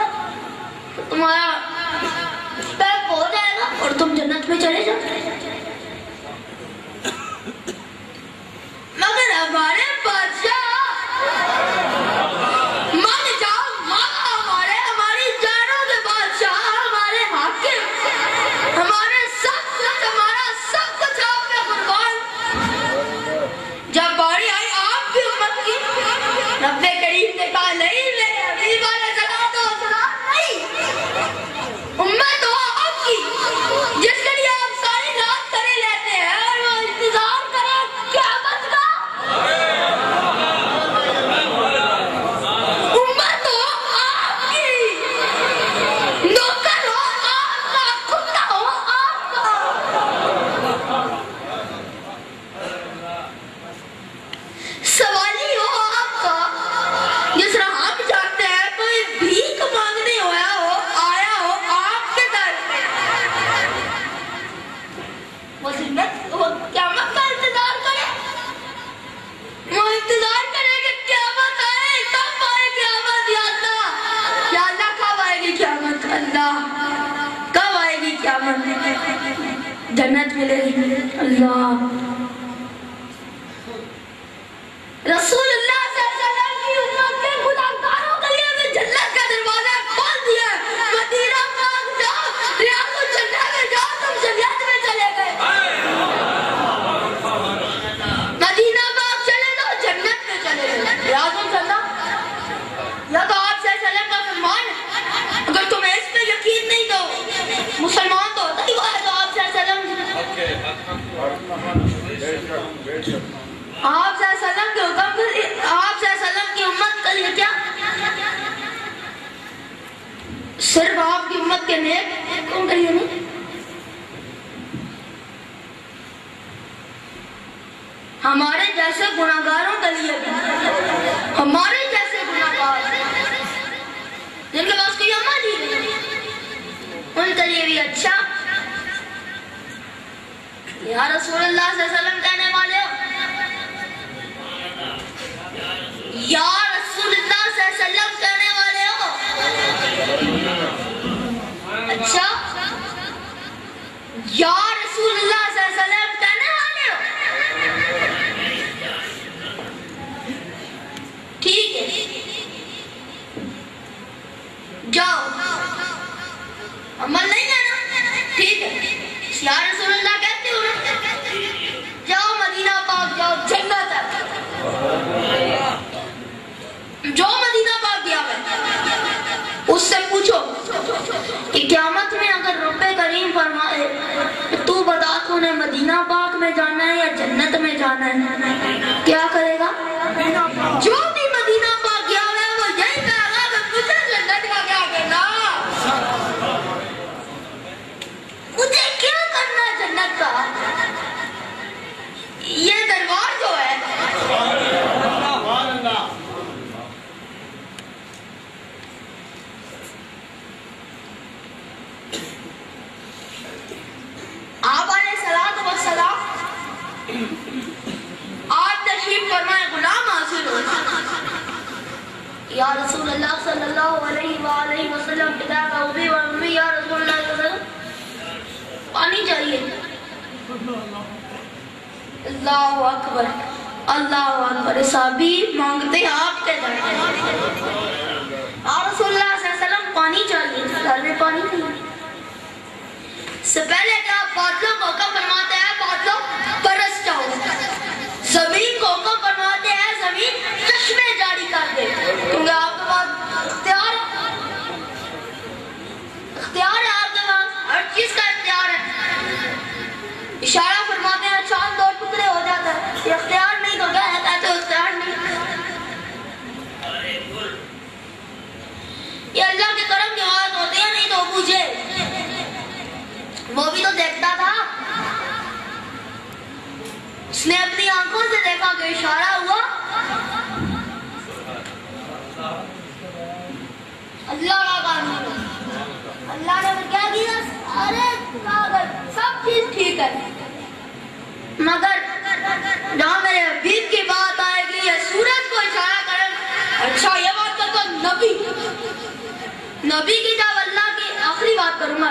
B: تو تمہارا پیک ہو جائے گا اور تم جنت میں چلے جاؤ. مگر ہمارے بادشاہ مان جاؤ, ہماری جانوں کے بادشاہ, ہمارے حاکم, ہمارے سب کچھ, ہمارا سب کچھ آپ پہ قربان. جب باری آئی آپ کی امت کی, رب کریم نے کہا نہیں, میرے حبیب علیہ السلام نہیں, امت ہو آپ کی جس کے لیے آپ ساری رات کرے لیتے ہیں اور وہ انتظار کریں قیامت کا. امت ہو آپ کی, نوکر ہو آپ کا, کتا ہو آپ کا. سوالی ہو آپ کا, جس طرح ہم چاہتے ہیں کوئی بھیک مانگنے آیا ہو آپ کے در پہ. وہ قیامت کا انتظار کرے, وہ انتظار کرے کہ قیامت آئے, کب آئے قیامت. یا اللہ کب آئے گی قیامت, اللہ کب آئے گی قیامت, جنت ملے گی. اللہ رسول اللہ صلی اللہ علیہ وسلم کی امت کے گناہگاروں کے لیے بھی جنت کا دروازہ کھول دیا. مدینہ پاک جاؤ, ریاض الجنہ میں جاؤ, تم جنت میں چلے گئے. مدینہ پاک چلے جاؤ, جنت میں چلے گئے. ریاض الجنہ یا تو آپ صلی اللہ علیہ وسلم کا فرمان ہے. اگر تمہیں اس پہ یقین نہیں تو مسلمان تو ہوتا ہی وہ ہے. تو آپ صلی اللہ علیہ وسلم آپ صلی اللہ علیہ وسلم کے حکم پر, آپ صلی اللہ علیہ وسلم کی امت کے لیے کیا صرف آپ کی امت کے نیک کون کے لیے نہیں, ہمارے جیسے گناہگاروں کے لیے بھی, ہمارے جیسے گناہگار جن کے پاس کوئی عمل ہی نہیں, ان کے لیے بھی. اچھا یا رسول اللہ صلی اللہ علیہ وسلم کہنے والے ہو, یا رسول اللہ صلی اللہ علیہ وسلم کہنے والے ہو. اچھا یا رسول اللہ صلی اللہ علیہ وسلم کہنے والے ہو, ٹھیک ہے جاؤ. عمل نہیں کرنا, ٹھیک ہے. یا رسول اللہ کہتے ہو, جاؤ مدینہ پاک جاؤ, جنت ہے. جو مدینہ پاک گیا ہے اس سے پوچھو کہ قیامت میں اگر رب کریم فرمائے تو بتا تو نے مدینہ پاک میں جانا ہے یا جنت میں جانا ہے, کیا کرے گا؟ جو بھی مدینہ پاک گیا ہے وہ یہی کہے گا کہ مجھے جنت کا کیا کرنا, مجھے کیا کرنا جنت کا. یہ دربار جو ہے آپ علیہ السلام آج تشریف فرمائے غلام حاصل ہو. یا رسول اللہ صلی اللہ علیہ وآلہ وسلم پتا کا ابھی و امی, یا رسول اللہ صلی اللہ علیہ وسلم پانی چاہیے. اللہ اکبر, اللہ اکبر. صحابی مانگتے آپ کے در پہ, یا رسول اللہ صلی اللہ علیہ وسلم پانی چاہیے, گھر میں پانی نہیں. سے پہلے کہ آپ بادلوں کو حکم فرماتے ہیں بادلوں برس جاؤ, زمین کو حکم فرماتے ہیں زمین چشمے جاری کر دے, کیونکہ آپ کے پاس اختیار ہے. اس نے اپنی آنکھوں سے دیکھا کہ اشارہ ہوا، اللہ کا قانون، اللہ نے کیا کیا؟ ارے سب چیز ٹھیک ہے، مگر جہاں میرے حبیب کی بات آئے گی یا سورج کو اشارہ کرے، اچھا یہ بات کر تو نبی کی جب اللہ کی آخری بات کروں گا،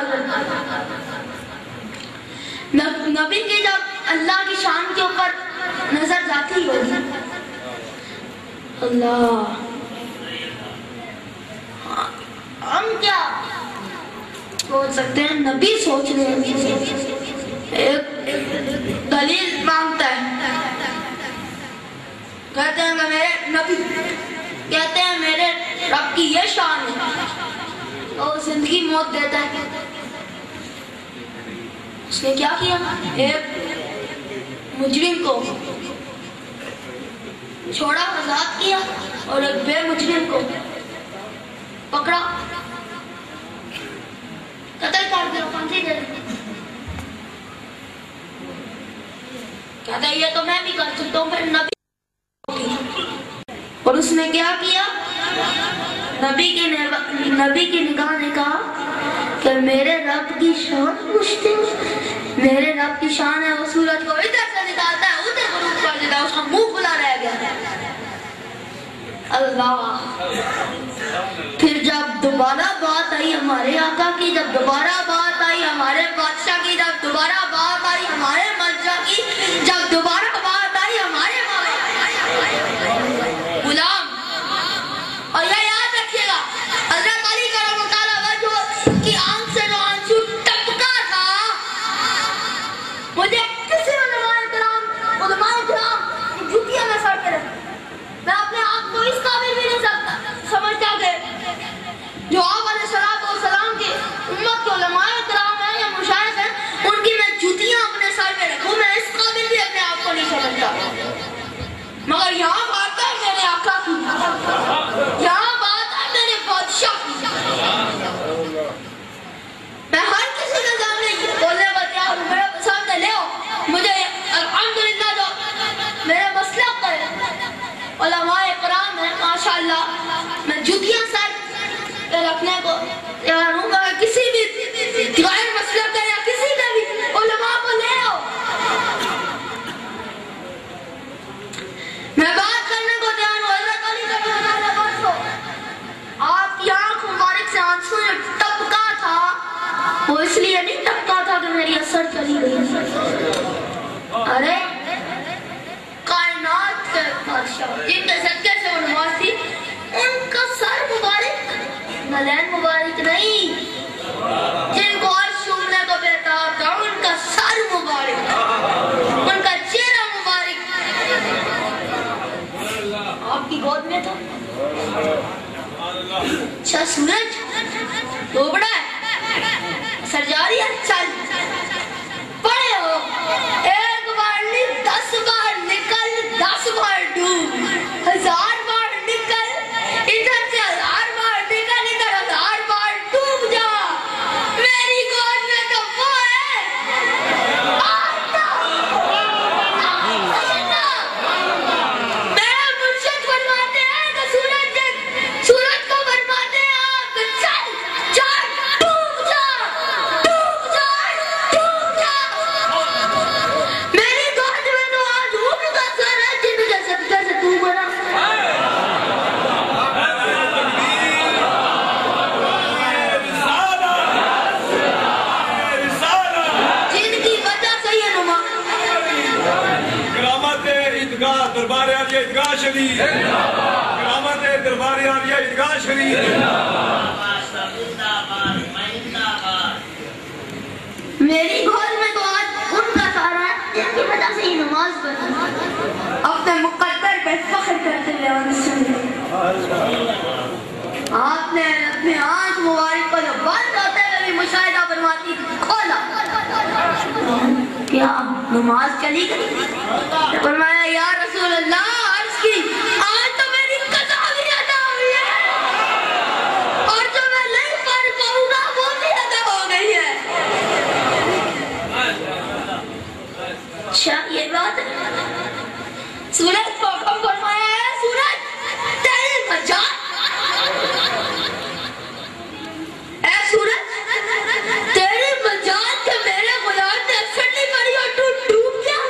B: نبی کی جب اللہ کی شان کے اوپر نظر جاتی ہوگی، اللہ ہم کیا سوچ سکتے ہیں؟ نبی سوچ رہے ہیں، ایک دلیل مانگتا ہے، کہتے ہیں کہ میرے نبی کہتے ہیں میرے رب کی یہ شان ہے، اور زندگی موت دیتا ہے۔ اس نے کیا کیا؟ ایک مجرم کو چھوڑا، آزاد کیا، اور ایک بے مجرم کو پکڑا، قتل کر دیا، پھانسی دے دی۔ کہتا ہے یہ تو میں بھی کر سکتا ہوں، پھر نبی، اور اس نے کیا کیا؟ نبی کی نگاہ نے کہا کہ میرے رب کی شان پوچھتے ہیں، میرے رب کی شان ہے وہ سورج کو ادھر سے نکالتا ہے ادھر غروب کر دیتا ہے، اس کا منہ کھلا رہ گیا۔ اللہ، پھر جب دوبارہ بات آئی ہمارے آقا کی، جب دوبارہ بات آئی ہمارے بادشاہ کی، جب دوبارہ بات آئی ہمارے مرجع کی، جب دوبارہ بات آئی ہمارے غلام، اور یہ یاد رکھیے گا حضرت علی کرم اللہ وجہ کی آنکھ سے جو آنسو ٹپکا تھا، مجھے کسی علماء کرام جوتیاں میں سڑ کے رکھ، میں اپنے آپ کو اس قابل بھی نہیں سمجھتا کہ جو آپ علیہ السلام کے امت کے علماء کرام ہیں یا مشائخ ہیں، ان کی میں جوتیاں اپنے سر پہ رکھوں، میں اس قابل بھی اپنے آپ کو نہیں سمجھتا، مگر یہاں بات ہے میرے آقا کی، یہاں بات ہے میرے بادشاہ کی۔ میں ہر کسی کے سامنے بولنے بتیا ہوں، میرے سامنے لے ہو، مجھے الحمدللہ جو میرے مسلک ہے علماء کرام ہیں ماشاءاللہ، میں جوتیاں سر پہ رکھنے کو تیار ہوں گا، کسی بھی غیر مسلک ہے یا کسی کا بھی علماء کو لے ہو، میں بات کرنے کو تیار ہوں۔ حضرت علی کرم اللہ وجہ آپ کی آنکھ مبارک سے آنسو جو ٹپکا تھا، وہ اس لیے نہیں ٹپکا تھا کہ میری اثر چلی گئی، ارے کائنات کے بادشاہ جن کے صدقے سے وہ نماز تھی، ان کا سر مبارک نلین مبارک نہیں، جن کو عرش چومنے کو بہتاب تھا، ان کا سر مبارک، ان کا چہرہ مبارک آپ کی گود میں تھا۔ اچھا سورج تو بڑا ہے، سر جاری ہے، چل پڑے ہو، ایک بار نہیں 10 بار نکل، 10 بار ڈوب، 1000 بار نکل، ادھر سے 1000 بار نکل، ادھر 1000 بار ڈوب جا، میری گود میں تو وہ ہے، میرے مرشد فرماتے ہیں کہ سورج کو فرماتے ہیں آپ چل چل ڈوب جا، ڈوب جا، ڈوب جا، میری گود میں تو آج ان کا سر ہے جن کے صدقے سے تو بنا، جن کی وجہ سے یہ نماز
A: کرامت عیدگاہ دربار عالیہ عیدگاہ شریف، کرامت دربار عالیہ عیدگاہ شریف،
B: میری گود میں تو آج ان کا سارا ہے جن کی وجہ سے یہ نماز بنا، اپنے مقدر پہ فخر کرتے ہوئے آپ نے اپنے آنکھ مبارک کو جو بند ہوتے ہوئے بھی مشاہدہ فرماتی کھولا، کیا نماز چلی گئی؟ فرمایا یا رسول اللہ، عرض کی آج تو میری قضا بھی ادا ہوئی ہے، اور جو میں نہیں پڑھ پاؤں گا وہ بھی ادا ہو گئی ہے۔ اچھا یہ بات ہے. سورج کو حکم فرمایا ہے سورج تیری مجال. اے سورج تیری مجال کے میرے غلام نے اثر نہیں پڑی اور تو ڈوب گیا.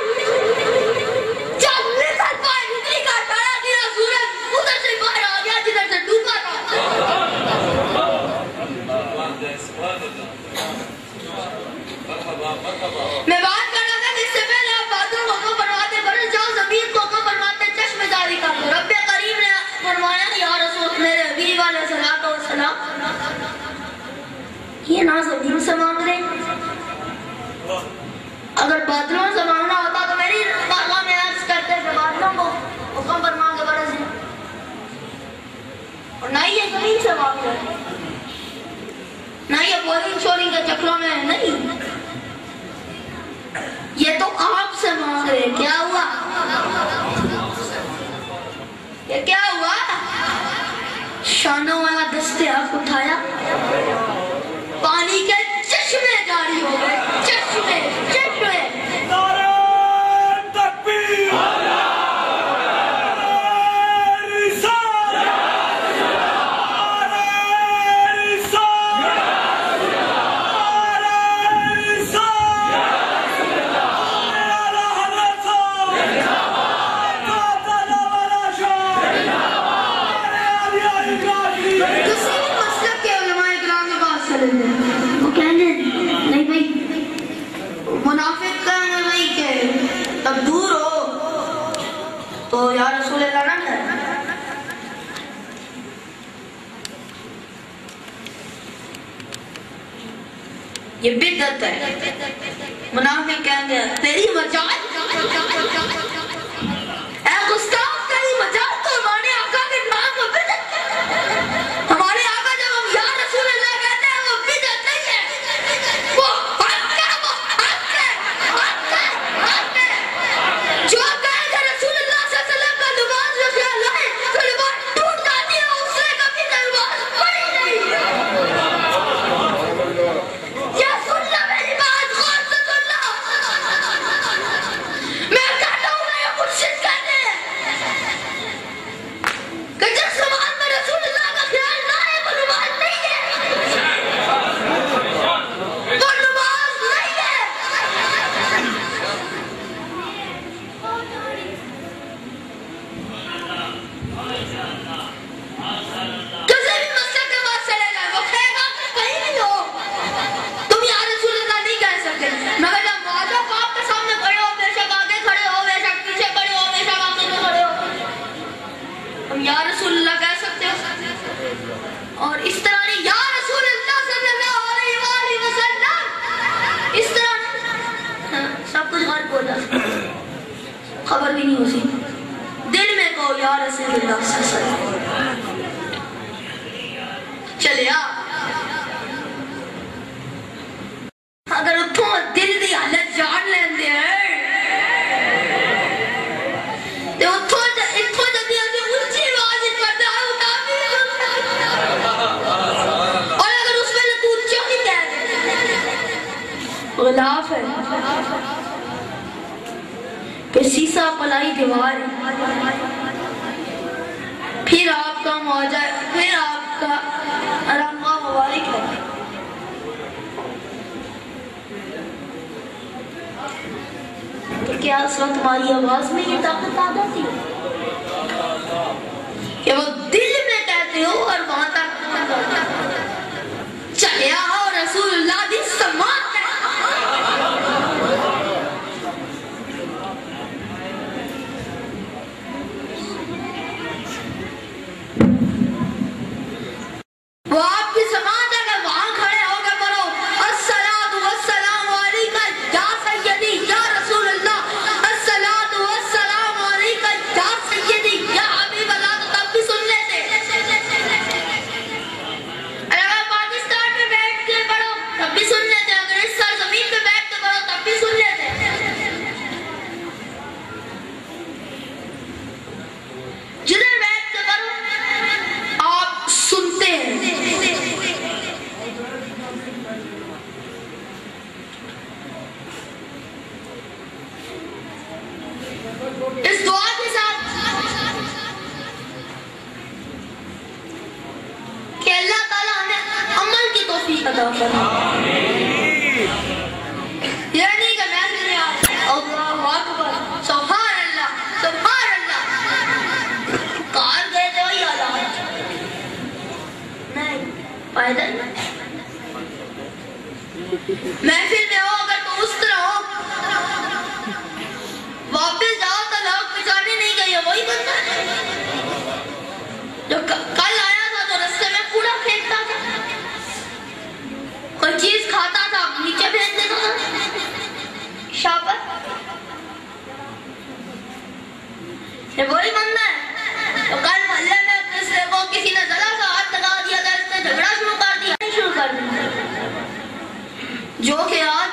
B: جب مثل پائے نکلی کا ڈرا دیا سورج ادھر سے باہر آ گیا جدھر سے ڈوبا تھا. میں بات کر رہا تھا جس سے پہلے آپ بادلوں کو حکم فرماتے برس جاؤ زمین کو حکم فرماتے چشم جاری کر دو. رب کریم نے فرمایا یا رسول میرے حبیب علیہ الصلوۃ والسلام یہ نہ زمین سے مانگ رہے. اگر بادلوں سے مانگنا ہوتا تو میری بارگاہ میں عرض کرتے کہ بادلوں کو حکم فرما کے برس جائے. اور نہ یہ زمین سے مانگ رہے نہ یہ بولنگ شولنگ کے چکروں میں نہیں. یہ تو آپ سے مانگ رہے. کیا ہوا یہ کیا ہوا؟ شانوں والا دستے آپ اٹھایا پانی کے چشمے جاری ہو گئے. چشمے چشمے
A: نعرہ تکبیر
B: تو یا رسول اللہ نہ کہنا. یہ بدعت ہے. منافق کہیں گے تیری مجال اے گستاخ تیری مجال تو ہمارے آقا کے نام میں بدعت. ہمارے آقا جب ہم یا رسول اللہ کہتے ہیں وہ بدعت نہیں ہے. وہ حق ہے. وہ حق ہے. حق ہے. حق ہے. جو اور اس طرح نہیں یا رسول اللہ صلی اللہ علیہ وآلہ وسلم اس طرح سب کچھ غلط بولا خبر بھی نہیں ہوتی. دل میں کہو یا رسول اللہ صلی اللہ علیہ وسلم. چلے اگر اتھوں دل دی حالت جان لین دے تو اتھوں جدی آجے اچھی آواز کرتا ہے اور اگر اس میں تو اچھی نہیں کہہ دے غلاف ہے کہ سیسا پلائی دیوار پھر آپ کا موجہ پھر آپ کا رنگا مبارک ہے. کیا اس وقت تمہاری آواز میں یہ طاقت آ جاتی ہے کہ وہ دل میں کہتے ہو اور وہاں تک چلے آؤ رسول اللہ دی سماعت ہے. وہ آپ کی سماعت ہے کہ وہاں کھڑے ہو کے پڑھو الصلاۃ والسلام علیکہ یا سیدی یا رسول اللہ. الصلاۃ والسلام علیکہ یا اس دعا کے ساتھ کہ اللہ تعالیٰ ہمیں عمل کی توفیق عطا فرمائے. یہ نہیں کہ میں نے اللہ اکبر سبحان اللہ سبحان اللہ کار گئے تھے وہی حالات نہیں پیدل محفل میں ہو اگر تو اس طرح ہو واپس جاؤ تو لوگ پہچانے نہیں گئے وہی بندہ ہے جو کل آیا تھا تو رستے میں کوڑا پھینکتا تھا کوئی چیز کھاتا تھا نیچے پھینک دیتا تھا شاپر یہ وہی بندہ ہے تو کل محلے میں دوسرے کو کسی نے ذرا سا ہاتھ لگا دیا تھا اس نے جھگڑا شروع کر دیا جو کہ آج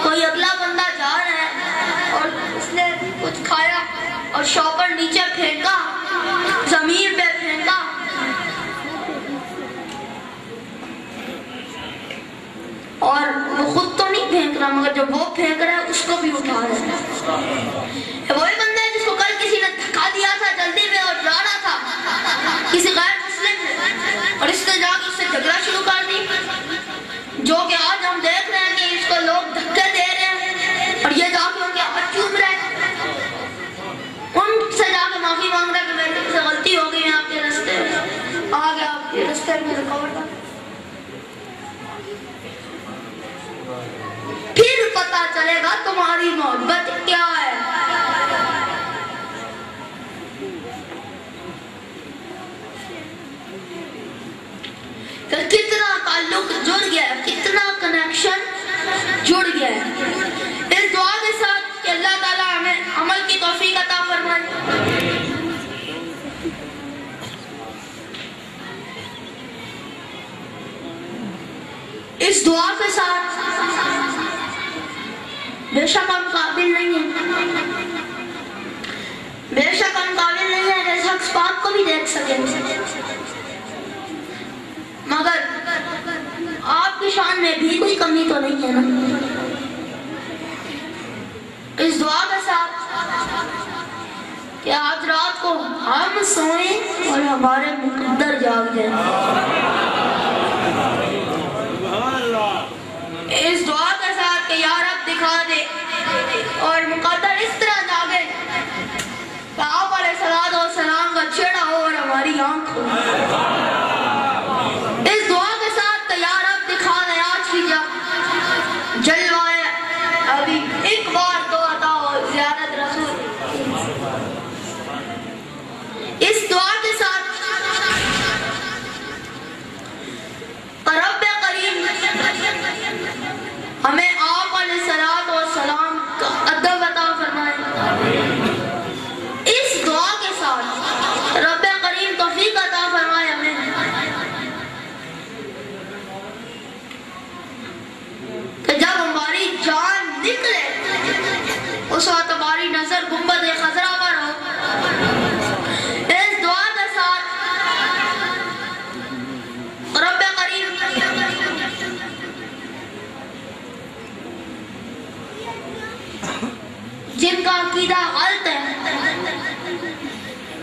B: کوئی اگلا بندہ جا رہا ہے اور اس نے کچھ کھایا اور شاپر نیچے پھینکا زمین پہ پھینکا اور وہ خود تو نہیں پھینک رہا مگر جب وہ پھینک رہا ہے اس کو بھی اٹھا رہا ہے. وہی بندہ ہے جس کو کل کسی نے دھکا دیا تھا جلدی میں اور جانا تھا کسی غیر مسلم نے اور اس نے جا کے اس سے جھگڑا شروع کر دی جو کہ آج ہم دیکھ رہے ہیں کہ اس کو لوگ دھکے دے رہے ہیں اور یہ جا کے ان کے ہاتھ چوم رہے ہیں ان سے جا کے معافی مانگ رہے ہیں کہ میری سے غلطی ہو گئی ہے آپ کے رستے میں آگے آپ کے رستے میں رکاوٹ تھا. پھر پتا چلے گا تمہاری محبت کیا ہے. کتنا تعلق جڑ گیا ہے کتنا کنیکشن جڑ گیا ہے اس دعا کے ساتھ کہ اللہ تعالیٰ ہمیں عمل کی توفیق عطا فرمائے. اس دعا کے ساتھ بے شک ہم قابل نہیں ہیں بے شک ہم قابل نہیں ہیں کہ اس حق پاک کو بھی دیکھ سکیں مگر آپ کی شان میں بھی کچھ کمی تو نہیں ہے نا. اس دعا کے ساتھ کہ آج رات کو ہم سوئیں اور ہمارے مقدر جاگ جائیں. اس دعا کے ساتھ کہ یا رب دکھا دے اور مقدر اس طرح جاگے کہ آپ علیہ السلام کا چھڑا ہو اور ہماری آنکھ ہو. اس دعا کے ساتھ کہ یا رب دکھا دے آج کی جلوائے ابھی ایک بار تو عطا ہو زیارت رسول. اس دعا کے ساتھ رب کریم ہمیں آپ علیہ السلام کا ادب عطا فرمائے. اس دعا کے ساتھ رب کریم توفیق عطا فرمائے ہمیں کہ جب ہماری جان نکلے اس وقت ہماری نظر گنبد خضرا پر ہو. اس دعا کے ساتھ رب کریم جن کا عقیدہ غلط ہے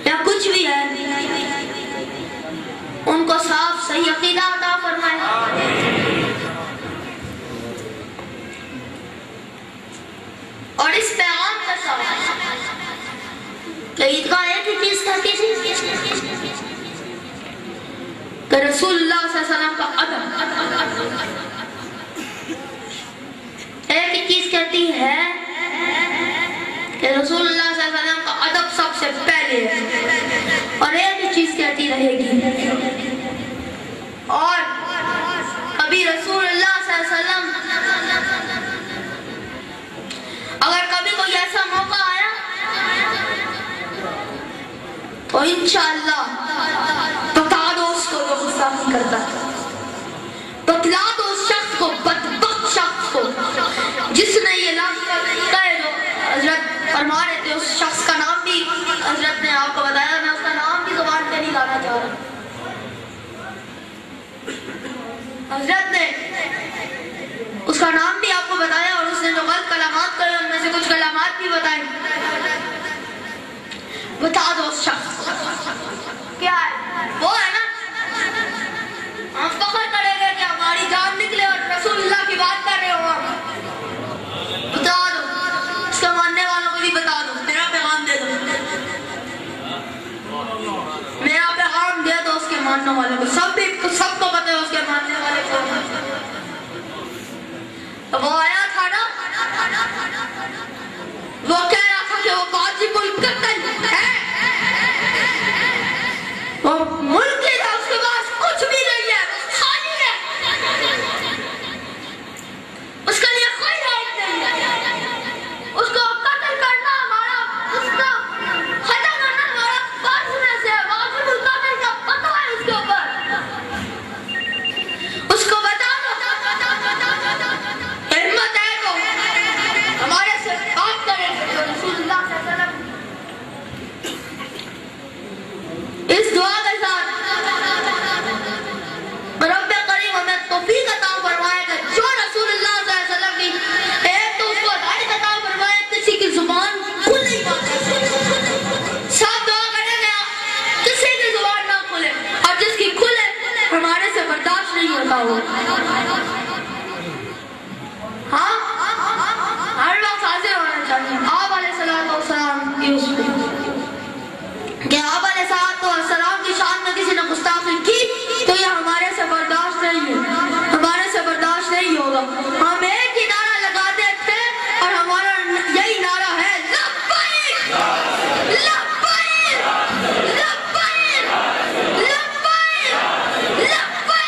B: یا کچھ بھی ہے ان کو صاف صحیح عقیدہ عطا فرمائے. اور اس پیغام کے ساتھ کہ عیدگاہ ایک ہی چیز کہتی تھی کہ رسول اللہ صلی اللہ علیہ وسلم کا ادب ایک ہی چیز کہتی ہے کہ رسول اللہ صلی اللہ علیہ وسلم کا ادب سب سے پہلے ہے اور ایک ہی چیز کہتی رہے گی. اور کبھی رسول اللہ صلی اللہ علیہ وسلم اگر کبھی کوئی ایسا موقع آیا تو انشاءاللہ بتا دو اس کو جو غصہ نہیں کرتا بتلا دو اس شخص کو بدبخت شخص کو جس نے یہ لفظ کہے جو حضرت فرما رہے تھے. اس شخص کا نام بھی حضرت نے آپ کو بتایا میں اس کا نام بھی زبان پہ نہیں لانا چاہ رہا. حضرت نے اس کا نام بھی آپ کو بتایا اور اس نے جو غلط کلمات کہے ان میں سے کچھ کلمات بھی بتائے بتا دو اس شخص کو کیا ہے وہ ہے نا ہم فخر کریں گے کہ ہماری جان نکلے اور رسول اللہ کی بات کر رہے ہو بتا دو اس کے ماننے والوں کو بھی بتا دو میرا پیغام دے دو میرا پیغام دے دو اس کے ماننے والوں کو سب کو پتہ ہے اس کے ماننے والے کو وہ آیا تھا نا وہ کہہ رہا تھا کہ وہ قاضی القتل ہے وہ ملک ہے اس کے پاس کچھ بھی نہیں ہے خالی ہے اس کے لیے کوئی رائٹ نہیں ہے اس کو قتل کرنا ہمارا اس کو ختم کرنا ہمارا فرض میں سے ہے واجب القتل کا پتہ ہے اس کے اوپر اس کو بتا دو ہمت ہے تو ہمارے سے بات کریں رسول اللہ صلی اللہ علیہ وسلم اس دعا کے ساتھ رب کریم ہمیں توفیق عطا فرمائے کہ جو رسول اللہ صلی اللہ علیہ وسلم کی ایک تو اس کو ہدایت عطا فرمائے کسی کی زبان کھلی سب دعا کریں گے کسی کی زبان نہ کھلے اور جس کی کھلے ہمارے سے برداشت نہیں ہوتا وہ ہاں ہر وقت حاضر ہونا چاہیے آپ علیہ السلام کی اس پہ کہ آپ علیہ السلام کی شان میں کسی نے گستاخی کی تو یہ ہمارے سے برداشت نہیں ہے ہمارے سے برداشت نہیں ہوگا ہم ایک ہی نعرہ لگاتے تھے اور ہمارا یہی نعرہ ہے لبیک لبیک لبیک لبیک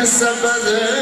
C: سبز